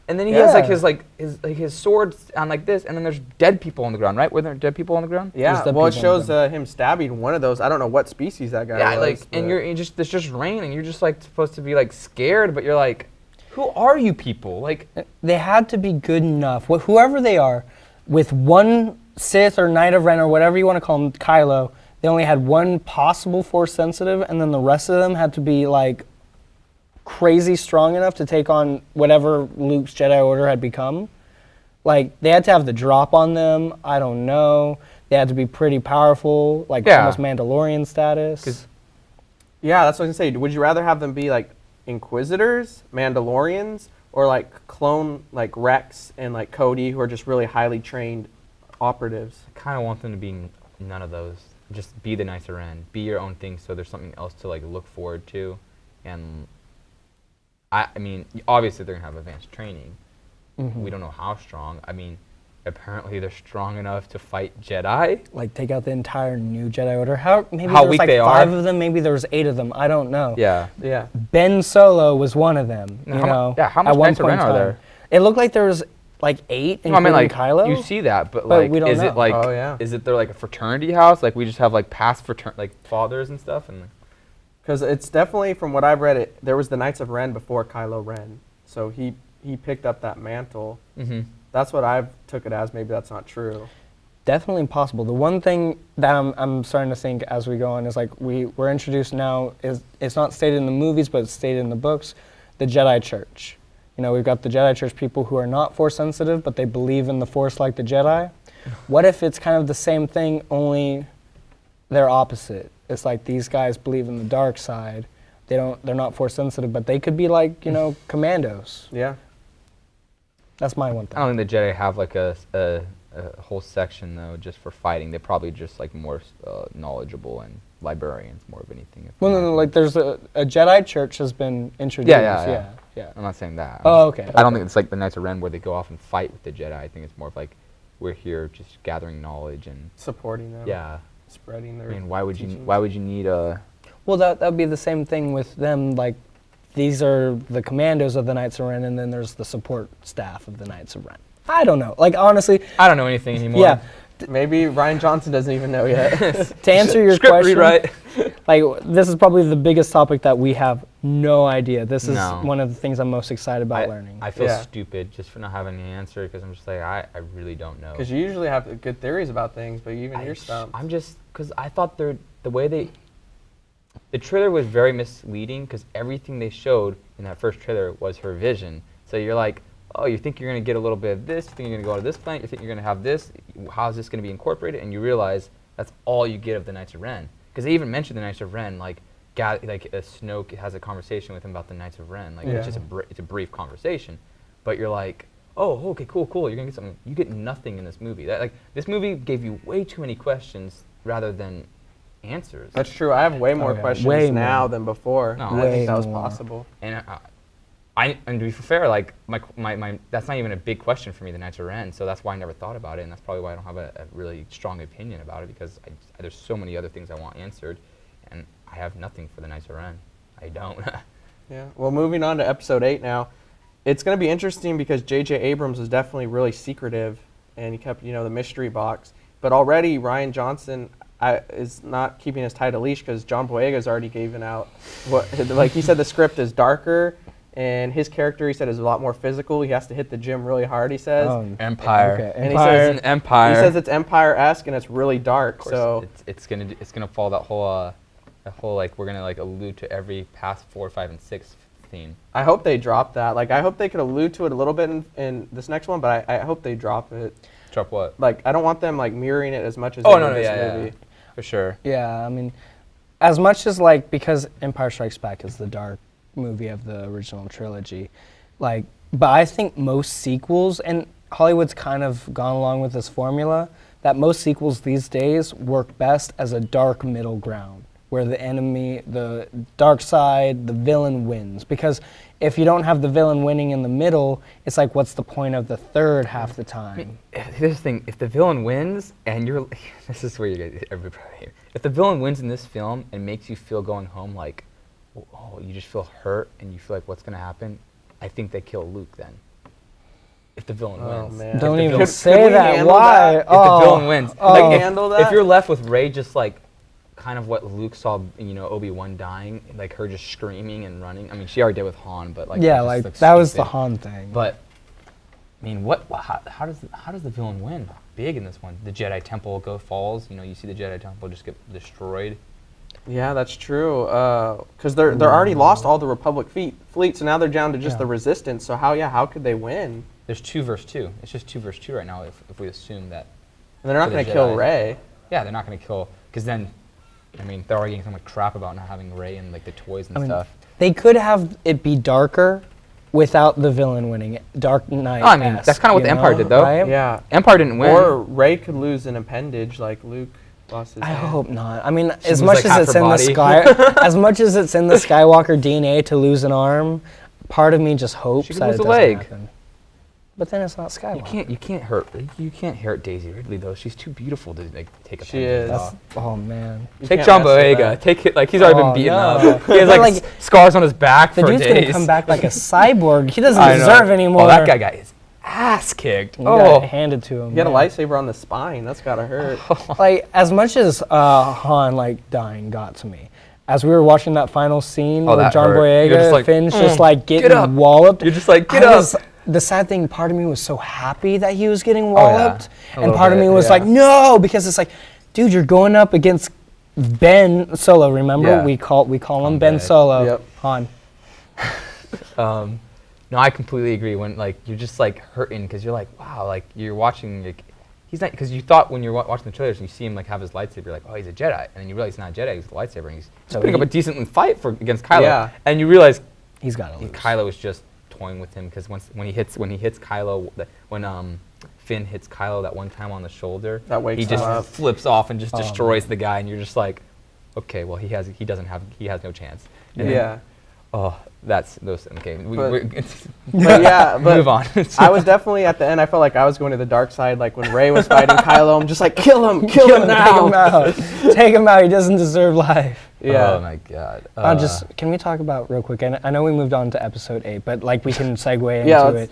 and then he has like his swords on like this, and then there's dead people on the ground, right? Were there dead people on the ground? Yeah, well, it shows him stabbing one of those. I don't know what species that guy was. Yeah, like, and there's just rain, and you're just like supposed to be like scared, but you're like, who are you people? Like, They had to be good enough, whoever they are, with one Sith or Knight of Ren or whatever you want to call him, Kylo. They only had one possible Force sensitive, and then the rest of them had to be like crazy strong enough to take on whatever Luke's Jedi Order had become. Like, they had to have the drop on them. I don't know. They had to be pretty powerful, like almost Mandalorian status. Yeah, that's what I was gonna say. Would you rather have them be like Inquisitors, Mandalorians, or like clone like Rex and like Cody, who are just really highly trained operatives? I kind of want them to be none of those. Just be the Knights of Ren. Be your own thing, so there's something else to like look forward to. And I mean, obviously they're gonna have advanced training. We don't know how strong. I mean, apparently they're strong enough to fight Jedi. Like, take out the entire new Jedi Order. Maybe How there was weak like they 5 are. of them, maybe there was 8 of them. I don't know. Yeah. Yeah. Ben Solo was one of them. You know, how much at one Knights of point Ren in are time. there? It looked like there was like 8, No, I including mean, like, Kylo. you see that, but But like, we don't is know. it like, Oh, yeah. is it there like a fraternity house? Like, we just have like past like fathers and stuff, and Because it's definitely, from what I've read, there was the Knights of Ren before Kylo Ren. So he picked up that mantle. That's what I've took it as. Maybe that's not true. Definitely possible. The one thing that I'm starting to think as we go on is, like, we're introduced now, is it's not stated in the movies, but it's stated in the books, the Jedi Church. You know, we've got the Jedi Church people who are not Force sensitive, but they believe in the Force like the Jedi. What if it's kind of the same thing, only they're opposite? It's like these guys believe in the dark side. They're not Force sensitive, but they could be like, you know, commandos. Yeah. That's my one thing. I don't think the Jedi have like a whole section though just for fighting. They're probably just like more knowledgeable and librarians more of anything. Well, no, like there's a Jedi Church has been introduced. Yeah. Yeah. I'm not saying that. Oh, okay. I don't think it's like the Knights of Ren where they go off and fight with the Jedi. I think it's more of like we're here just gathering knowledge and Supporting them. yeah. Spreading their I mean, why would you teachings. need a? Well, that would be the same thing with them. Like, these are the commandos of the Knights of Ren, and then there's the support staff of the Knights of Ren. I don't know. Like, honestly, I don't know anything anymore. yeah. Maybe Ryan Johnson doesn't even know yet. To answer your Script question, rewrite. like, this is probably the biggest topic that we have no idea. This is No. one of the things I'm most excited about learning. I feel Yeah. stupid just for not having an answer because I'm just like I really don't know. Because you usually have good theories about things, but even you're stumped. I'm just because I thought the way the trailer was very misleading because everything they showed in that first trailer was her vision. So you're like, oh, you think you're going to get a little bit of this, you think you're going to go to this planet, you think you're going to have this, how is this going to be incorporated? And you realize that's all you get of the Knights of Ren. Because they even mentioned the Knights of Ren, like Snoke has a conversation with him about the Knights of Ren. Like, it's just it's a brief conversation. But you're like, oh, okay, cool, you're going to get something. You get nothing in this movie. This movie gave you way too many questions rather than answers. That's true. I have way more yeah. questions Way now more. than before. No, I didn't think that was more. possible. And and to be fair, like my that's not even a big question for me, the Knights of Ren. So that's why I never thought about it, and that's probably why I don't have a really strong opinion about it because there's so many other things I want answered, and I have nothing for the Knights of Ren. I don't. Yeah. Well, moving on to episode 8 now. It's going to be interesting because J.J. Abrams was definitely really secretive, and he kept, the mystery box. But already Ryan Johnson is not keeping his tight a leash because John Boyega's already given out like he said the script is darker, and his character, he said, is a lot more physical. He has to hit the gym really hard, he says. Empire. Okay. And he Empire. says, Empire. He says it's Empire-esque and it's really dark. Of course, So it's gonna follow that whole like we're gonna like allude to every past 4, 5, and 6 theme. I hope they drop that. Like, I hope they could allude to it a little bit in this next one, but I hope they drop it. Drop what? Like, I don't want them like mirroring it as much as Oh they no, did no, this yeah, movie. yeah, for sure. Yeah, I mean, as much as like, because Empire Strikes Back is the dark movie of the original trilogy, like, but I think most sequels, and Hollywood's kind of gone along with this formula, that most sequels these days work best as a dark middle ground, where the enemy, the dark side, the villain wins. Because if you don't have the villain winning in the middle, it's like, what's the point of the third half the time? I mean, here's the thing: if the villain wins, and you're, this is where you get everybody here. If the villain wins in this film and makes you feel going home like, oh, you just feel hurt and you feel like what's gonna happen, I think they kill Luke then. If the villain wins. Man. Don't If the even villain- say could we that. handle Why? that? If the villain wins, like handle if that? you're left with Rey just like kind of what Luke saw, Obi-Wan dying, like her just screaming and running. I mean, she already did with Han, but like yeah, it just like looks that was the stupid. Han thing. But I mean, how does the villain win big in this one? The Jedi Temple falls. You see the Jedi Temple just get destroyed. Yeah, that's true. Because they're already lost all the Republic fleet, so now they're down to just Yeah. the Resistance. So how could they win? There's 2 versus 2. It's just 2 versus 2 right now. If we assume that. And they're not For the going to kill Jedi. Rey. Yeah, they're not going to kill, because then, I mean, they're already getting so much crap about not having Rey and like the toys and I mean, stuff. they could have it be darker without the villain winning. Dark Knight. Oh, I mean, that's kinda what the Empire did, though. Right? Yeah. Empire didn't win. Or Rey could lose an appendage like Luke lost his I hand. hope not. I mean, She as lose, much like, as half it's her in body. the as much as it's in the Skywalker DNA to lose an arm, part of me just hopes She could that lose it a doesn't leg. happen. But then it's not Skywalker. You can't hurt Daisy Ridley though. She's too beautiful to like take a She pendant is. off. Oh man. You Take can't John mess with Boyega. that. Take it, like he's already Oh, been beaten no. up. He has But, like, like, scars on his back The for dude's days. gonna come back like a cyborg. He doesn't I know. deserve anymore. Oh, that guy got his ass kicked. He got Oh, handed to him. He had a man. lightsaber on the spine. That's gotta hurt. Like, as much as Han like dying got to me, as we were watching that final scene Oh, with that John hurt. You're just Boyega, like, Finn's just like get getting up. walloped. You're just like, get I up. was- the sad thing, part of me was so happy that he was getting yeah. walloped, A and little part of bit, me was yeah. like, no, because it's like, dude, you're going up against Ben Solo. Remember, Yeah. we call him Han Ben dead. Solo. Yep. Han. No, I completely agree. When like you're just like hurting because you're like, wow, like you're watching like he's not, because you thought when you're watching the trailers and you see him like have his lightsaber, you're like, oh, he's a Jedi, and then you realize he's not a Jedi, he's a lightsaber, and he's So putting up he- a decent fight against Kylo. Yeah. And you realize He's got to lose. Kylo is just toying with him because when he hits Kylo, when Finn hits Kylo that one time on the shoulder, That wakes he him just up. flips off and just Oh, destroys the guy, and you're just like, okay, well he has no chance. And then- Yeah. oh, that's those. Okay, But yeah, but move on. I was definitely at the end. I felt like I was going to the dark side. Like when Rey was fighting Kylo, I'm just like, kill him Take him now. out. Take him out. He doesn't deserve life. Yeah. Oh my God. Can we talk about real quick? I know we moved on to episode 8, but like we can segue into Yeah, it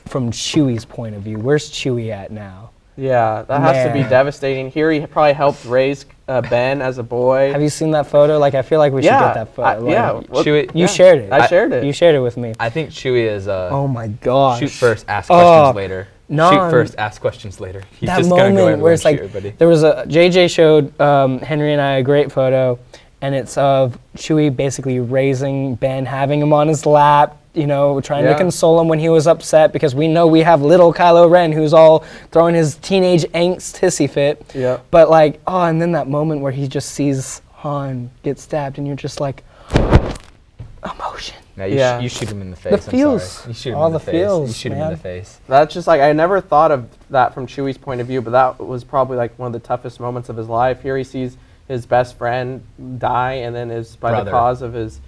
from Chewie's point of view. Where's Chewie at now? Yeah, that has to be Man. devastating. Here he probably helped raise Ben as a boy. Have you seen that photo? Like I feel like we should get that photo. yeah. Like, well, Chewie- you yeah. shared it. I shared it. You shared it with me. I think Chewie is Oh my gosh. shoot first, ask Oh, questions later. no, Shoot first, ask questions later. He's That just gonna go moment everywhere where and it's like shoot everybody. there was a JJ showed Henry and I a great photo, and it's of Chewie basically raising Ben, having him on his lap, trying to Yeah. console him when he was upset, because we know we have little Kylo Ren who's all throwing his teenage angst hissy fit. Yeah. But like, and then that moment where he just sees Han get stabbed, and you're just like, emotion. No, Yeah. you shoot him in the face. The I'm feels. sorry. You shoot him All in the the face. You feels, shoot him in the man. face. That's just like, I never thought of that from Chewie's point of view, but that was probably like one of the toughest moments of his life. Here he sees his best friend die, and then is by Brother. the cause of his,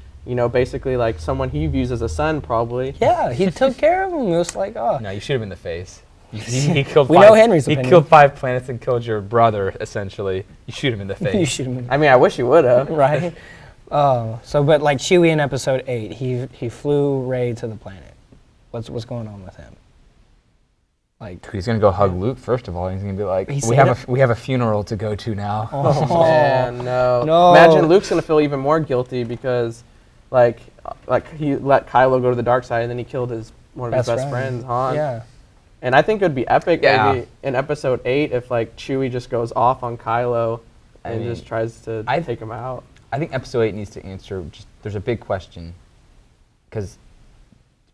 basically like someone he views as a son probably. Yeah, he took care of him. It was like, oh. No, you shoot him in the face. He killed. We five, know Henry's He opinion. killed 5 planets and killed your brother. Essentially, you shoot him in the face. You shoot him in I mean, I wish he would have. right? But like Chewie in episode 8, he flew Rey to the planet. What's going on with him? Like, He's gonna go hug Luke first of all. He's gonna be like, He we said have we have a funeral to go to now. Oh man, no. No. Imagine Luke's gonna feel even more guilty because, like he let Kylo go to the dark side and then he killed one of his best friends, Han. Yeah. And I think it would be epic Yeah. maybe in episode 8 if like Chewie just goes off on Kylo and mean, just tries to take him out. I think episode 8 needs to answer. There's a big question, because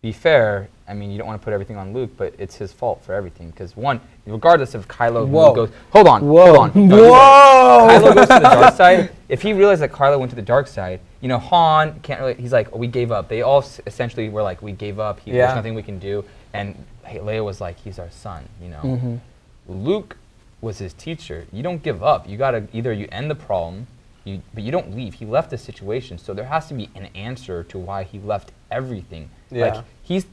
be fair, I mean, you don't want to put everything on Luke, but it's his fault for everything. Because one, regardless of Kylo Whoa. goes, hold on. Whoa. Kylo goes to the dark side. If he realized that Kylo went to the dark side, Han can't really. He's like, we gave up. They all essentially were like, we gave up. There's nothing we can do. And Leia was like, he's our son. Luke was his teacher. You don't give up. You gotta either you end the problem, but you don't leave. He left the situation, so there has to be an answer to why he left everything. Yeah. Like he's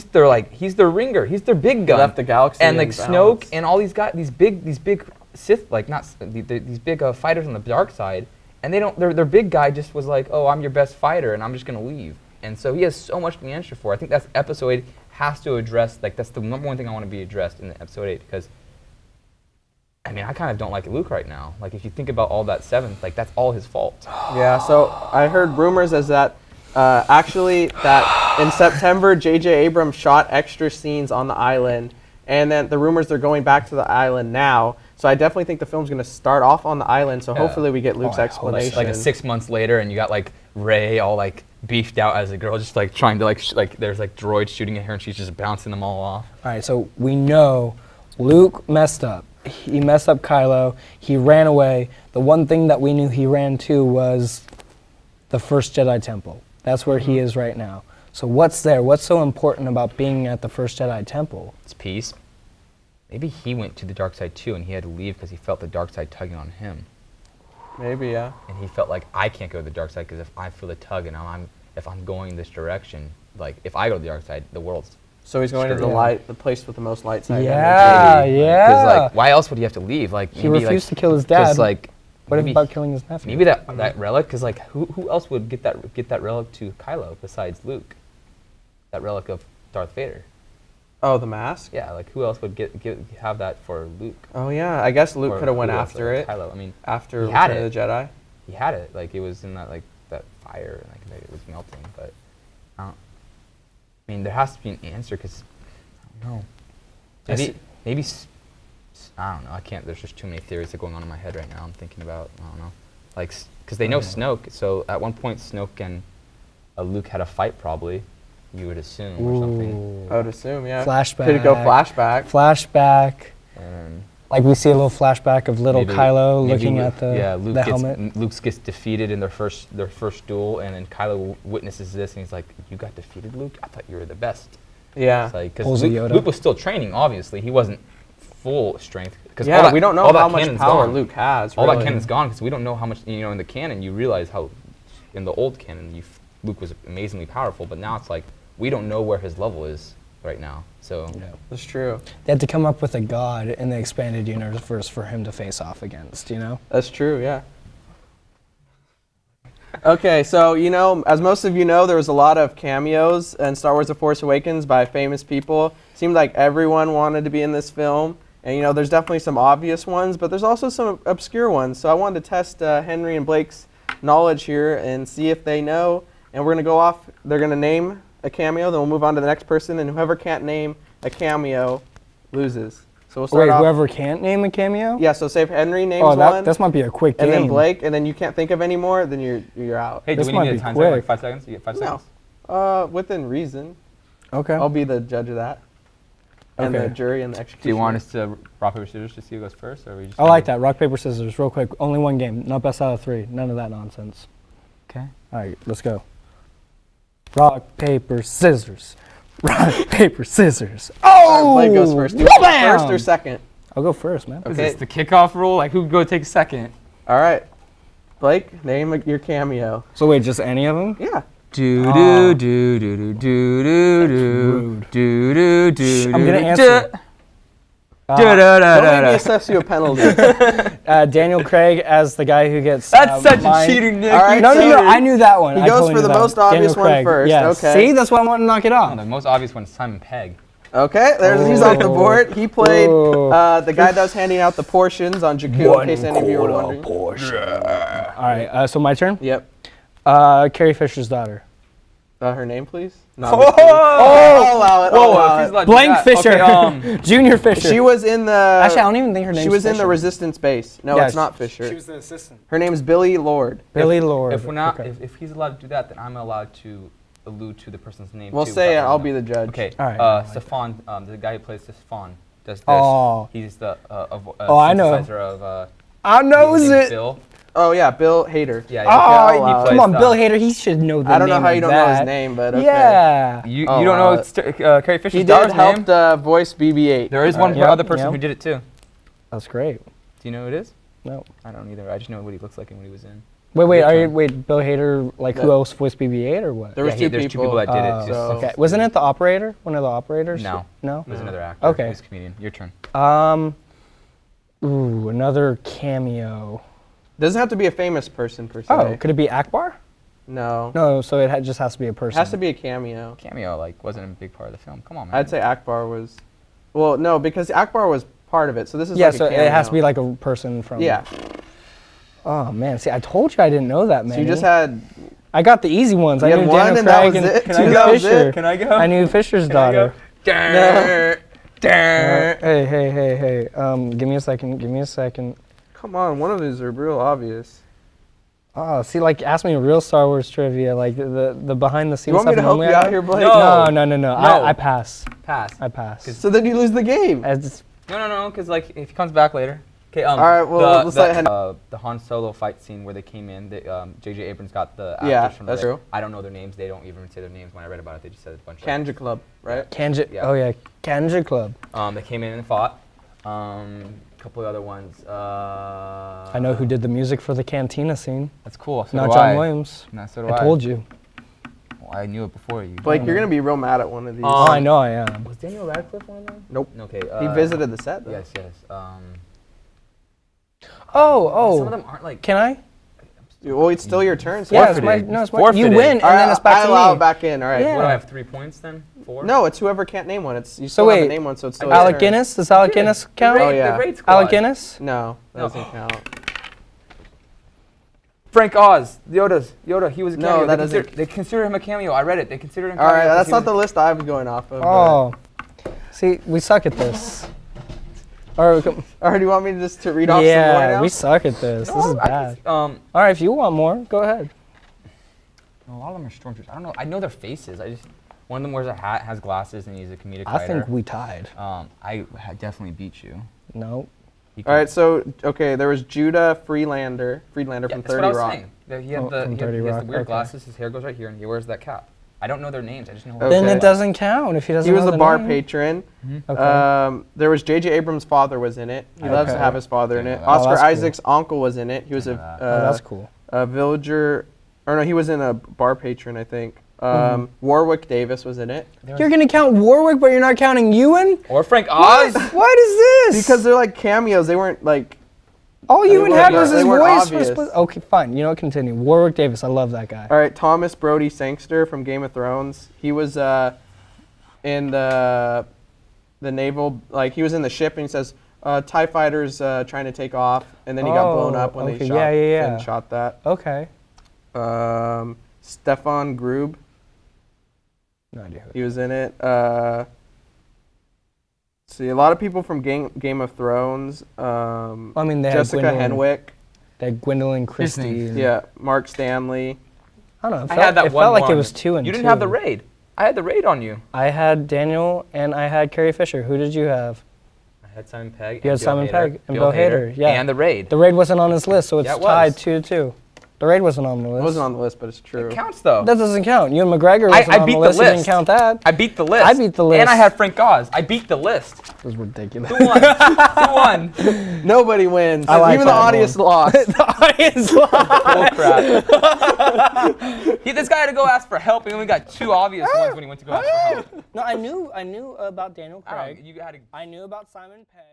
their ringer. He's their big gun. He left the galaxy and like in Snoke balance. and all these guys, these big Sith, like not these big fighters on the dark side, and their big guy just was like, oh, I'm your best fighter, and I'm just gonna leave. And so he has so much to answer for. I think that's Episode 8 has to address. Like that's the number one thing I want to be addressed in Episode 8 because. I mean, I kind of don't like Luke right now. Like, if you think about all that 7th, like, that's all his fault. Yeah, so I heard rumors as that actually that in September, J.J. Abrams shot extra scenes on the island, and then the rumors they're going back to the island now. So I definitely think the film's going to start off on the island, so hopefully we get Luke's explanation. Like 6 months later, and you got, like, Rey all, like, beefed out as a girl, just, like, trying to, like, there's, like, droids shooting at her, and she's just bouncing them all off. All right, so we know Luke messed up. He messed up Kylo. He ran away. The one thing that we knew he ran to was the first Jedi Temple. That's where he is right now. So what's there? What's so important about being at the first Jedi Temple? It's peace. Maybe he went to the dark side too, and he had to leave because he felt the dark side tugging on him. Maybe, yeah. And he felt like, I can't go to the dark side because if I feel the tug and if I'm going this direction, like if I go to the dark side, the world's. So he's going to the place with the most light side Yeah, energy. yeah. Because like, why else would he have to leave? Like He maybe, refused like, to kill his dad. Like, What maybe, about killing his nephew? maybe that relic? Because like, who else would get that relic to Kylo besides Luke? That relic of Darth Vader. Oh, the mask? Yeah, like who else would have that for Luke? Oh, yeah. I guess Luke Or could have went who else, after like it. Kylo. I mean, After he had Return of the Jedi. he had it. Like it was in that that fire, like it was melting. But I mean, there has to be an answer because I don't know. Maybe I don't know. I can't. There's just too many theories that are going on in my head right now. I'm thinking about. I don't know. Like because they know Snoke. So at one point, Snoke and Luke had a fight. Probably, you would assume or something. I would assume, yeah. Flashback. Could go flashback. Flashback. And Like we see a little flashback of little Kylo looking Luke, at the helmet. Luke gets defeated in their first duel, and then Kylo witnesses this, and he's like, "You got defeated, Luke? I thought you were the best." Yeah. It's like, Pulls because a Yoda. Luke was still training. Obviously, he wasn't full strength. Yeah, we don't know how much power Luke has. All really. that canon's gone because we don't know how much. In the canon, you realize how in the old canon, Luke was amazingly powerful, but now it's like we don't know where his level is right now. So That's true. They had to come up with a god in the expanded universe for him to face off against, That's true, yeah. Okay, so, as most of you know, there was a lot of cameos in Star Wars The Force Awakens by famous people. Seemed like everyone wanted to be in this film. And, there's definitely some obvious ones, but there's also some obscure ones. So I wanted to test Henry and Blake's knowledge here and see if they know. And we're going to go off. They're going to name a cameo, then we'll move on to the next person. And whoever can't name a cameo loses. So we'll start off. Whoever can't name a cameo? Yeah, so say if Henry names one. That might be a quick game. And then Blake, and then you can't think of any more, then you're out. hey, do This we might need a be time limit, like quick. 5 seconds? You get 5 seconds. No. Within reason. Okay. I'll be the judge of that. And Okay. the jury and the executioner. Do you want us to rock paper scissors to see who goes first, or are we just? I like that. Rock, paper, scissors. Real quick. Only one game. Not best out of 3. None of that nonsense. Okay. All right, let's go. Rock, paper, scissors. Rock, paper, scissors. Oh! Blake goes first. Do you want Wham! first or second? I'll go first, man. Is Okay. this the kickoff rule? Like who go take second? All right. Blake, name your cameo. So wait, just any of them? Yeah. Do Oh. do do do do do do rude. do do do. I'm gonna answer. Don't make me assess you a penalty. Daniel Craig as the guy who gets. That's such a mind- cheating, Nick. All right, No, so I knew that one. he I goes totally for knew the that most one. obvious Daniel one Craig. first, Yes. okay. See, that's why I want to knock it off. The most obvious one is Simon Pegg. Okay, he's off the board. He played Oh. the guy that was handing out the portions on Jakku, in case any of you were wondering. All right, so my turn. Yep. Carrie Fisher's daughter. Her name, please? No, Oh! I'll allow it. I'll Whoa, allow if it. he's allowed to do Blank that. Fisher. Okay, Junior Fisher. She was in the... Actually, I don't even think her name. She was in the Resistance base. No, Yeah, it's not Fisher. She was the assistant. Her name's Billy Lord. Billy Lord. If we're not, Okay. if he's allowed to do that, then I'm allowed to allude to the person's name. We'll too say it. without I'll letting be them. the judge. Okay. All right. Stefan, the guy who plays Stefan, does this. Oh. He's the I know. synthesizer of. I knows his name's it. Bill. Oh yeah, Bill Hader. Yeah. Oh, He plays come on, the- Bill Hader. He should know the name. I don't know how you don't know his that. name, but okay. Yeah. You Oh, don't know Carrie Fisher's He did daughter's help name? voice BB-8. There is one Yep, other person yep. who did it too. That's great. Do you know who it is? No. I don't either. I just know what he looks like and what he was in. Wait, Your are you, turn. wait, Bill Hader, like who Yeah. else voiced BB-8 or what? There was There's two people that did it. Oh, Just, okay. Wasn't it the operator? One of the operators? No. No? It was another actor. Okay. He was a comedian. Your turn. Another cameo. Doesn't have to be a famous person per se. Oh, could it be Akbar? No. No, so it just has to be a It person. has to be a cameo. Cameo like wasn't a big part of the film. Come on, man. I'd say Akbar was. Well, no, because Akbar was part of it. So this is Yeah, like so a cameo. it has to be like a person from. Yeah. Oh man, see, I told you I didn't know that, man. So you just had. I got the easy ones. You I had knew one Daniel and that Craig was and it? Sue That was Fisher. it? Can I go? I knew Fisher's daughter. No. Hey. Give me a second. Come on, one of these are real obvious. Oh, see, like, ask me real Star Wars trivia, like the behind the scenes You want me stuff. to help you normally I out do. here, Blake? No. No. I pass. Pass. I pass. So then you lose the game. No, because like if he comes back later. Okay. All right, well, let's let the Han Solo fight scene where they came in. J.J. Abrams got the actors Yeah, from that's there. true. I don't know their names. They don't even say their names when I read about it. They just said a bunch of. Kanja Club, right? Kanja. Yeah. Oh yeah, Kanja Club. They came in and fought. A couple of other ones. I know who did the music for the cantina scene. That's cool. So Not do John I. Williams. No, so do I told you. Well, I knew it before you. Blake, you're gonna be real mad at one of these. Oh, I know I am. Was Daniel Radcliffe one of them? Nope. Okay. He visited the set though. Yes. Oh. Some of them aren't like. Can I? Well, it's still your turn. So Yeah, Forfeited. it's my. Forfeited. You win, and All right, then it's back I to allow me. it back in. All right. Yeah. What do I have? 3 points then? 4? No, it's whoever can't name one. It's you So still have to wait, name one, so it's still your Alec turn. Guinness? Does Alec Guinness count? Oh, yeah. The Raid Squad. Alec Guinness? No, that No. doesn't count. Frank Oz. Yoda. He was a No, cameo. that they doesn't- They consider him a cameo. I read it. They consider him. All cameo right, 'cause that's he not was- the list I was going off of. Oh. See, we suck at this. All right, Or do you want me just to read off some more yeah, now? we suck at this. This is bad. All A right, if you want more, go ahead. lot of them are stormtroopers. I don't know. I know their faces. One of them wears a hat, has glasses, and he's a comedic I think writer. we tied. Definitely beat you. No. All right, so there was Judah Friedlander from That's 30 what I was Rock. saying. He Oh, had from the 30 he has Rock, the weird okay. glasses. His hair goes right here, and he wears that cap. I don't know their names. I just know. Okay. Then it doesn't count if he doesn't He was know the bar name. patron. Okay. There was J.J. Abrams' father was in it. He loves to Okay. have his father in Yeah, it. that's Oscar cool. Isaac's uncle was in it. He was Didn't know that. Oh, that's cool. a villager, or no, he was in a bar patron, I think. Warwick Davis was in it. You're going to count Warwick, but you're not counting Ewan? Or Frank Oz. What is this? Because they're like cameos. They weren't like. all Ewan weren't- had was they his weren't voice. obvious. Okay, fine. You know what? Continue. Warwick Davis. I love that guy. All right, Thomas Brody Sangster from Game of Thrones. He was in the naval, like he was in the ship, and he says TIE fighters trying to take off, and then he got blown up when okay. they shot. Yeah. Finn shot that. Okay. Stefan Grube. No idea. He was in it. See, a lot of people from Game of Thrones. I mean, they Jessica had Gwendolyn, Henwick. They had Gwendolyn Christie. name's- and- Yeah, Mark Stanley. I don't know. It I felt, had that it one. felt like more it on was you. 2 and 2. You didn't have the raid. I had the raid on you. I had Daniel and I had Carrie Fisher. Who did you have? I had Simon Pegg. You had and Bill Simon Hader. Pegg and Bill Hader, yeah. And the raid. The raid wasn't on his list, so it's Yeah, it tied was. 2-2. The raid wasn't on the list. It wasn't on the list, but it's true. It counts though. That doesn't count. Ewan McGregor wasn't I on beat the the list. You didn't list. count that. I beat the list. I beat the list. And I had Frank Oz. I beat the list. It was ridiculous. Who won? Who won? Nobody wins. I like Even the that audience one. lost. Bull crap. This guy had to go ask for help. He only got 2 obvious ones when he went to go ask for help. No, I knew about Daniel Craig. You had to. I knew about Simon Pegg.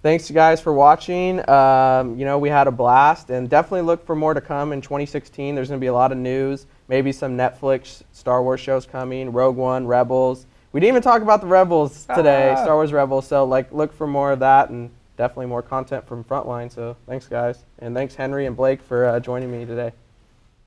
Thanks, you guys, for watching. We had a blast, and definitely look for more to come in 2016. There's going to be a lot of news, maybe some Netflix Star Wars shows coming, Rogue One, Rebels. We didn't even talk about the Rebels today, Star Wars Rebels, so look for more of that, and definitely more content from Frontline. So thanks, guys, and thanks, Henry and Blake, for joining me today.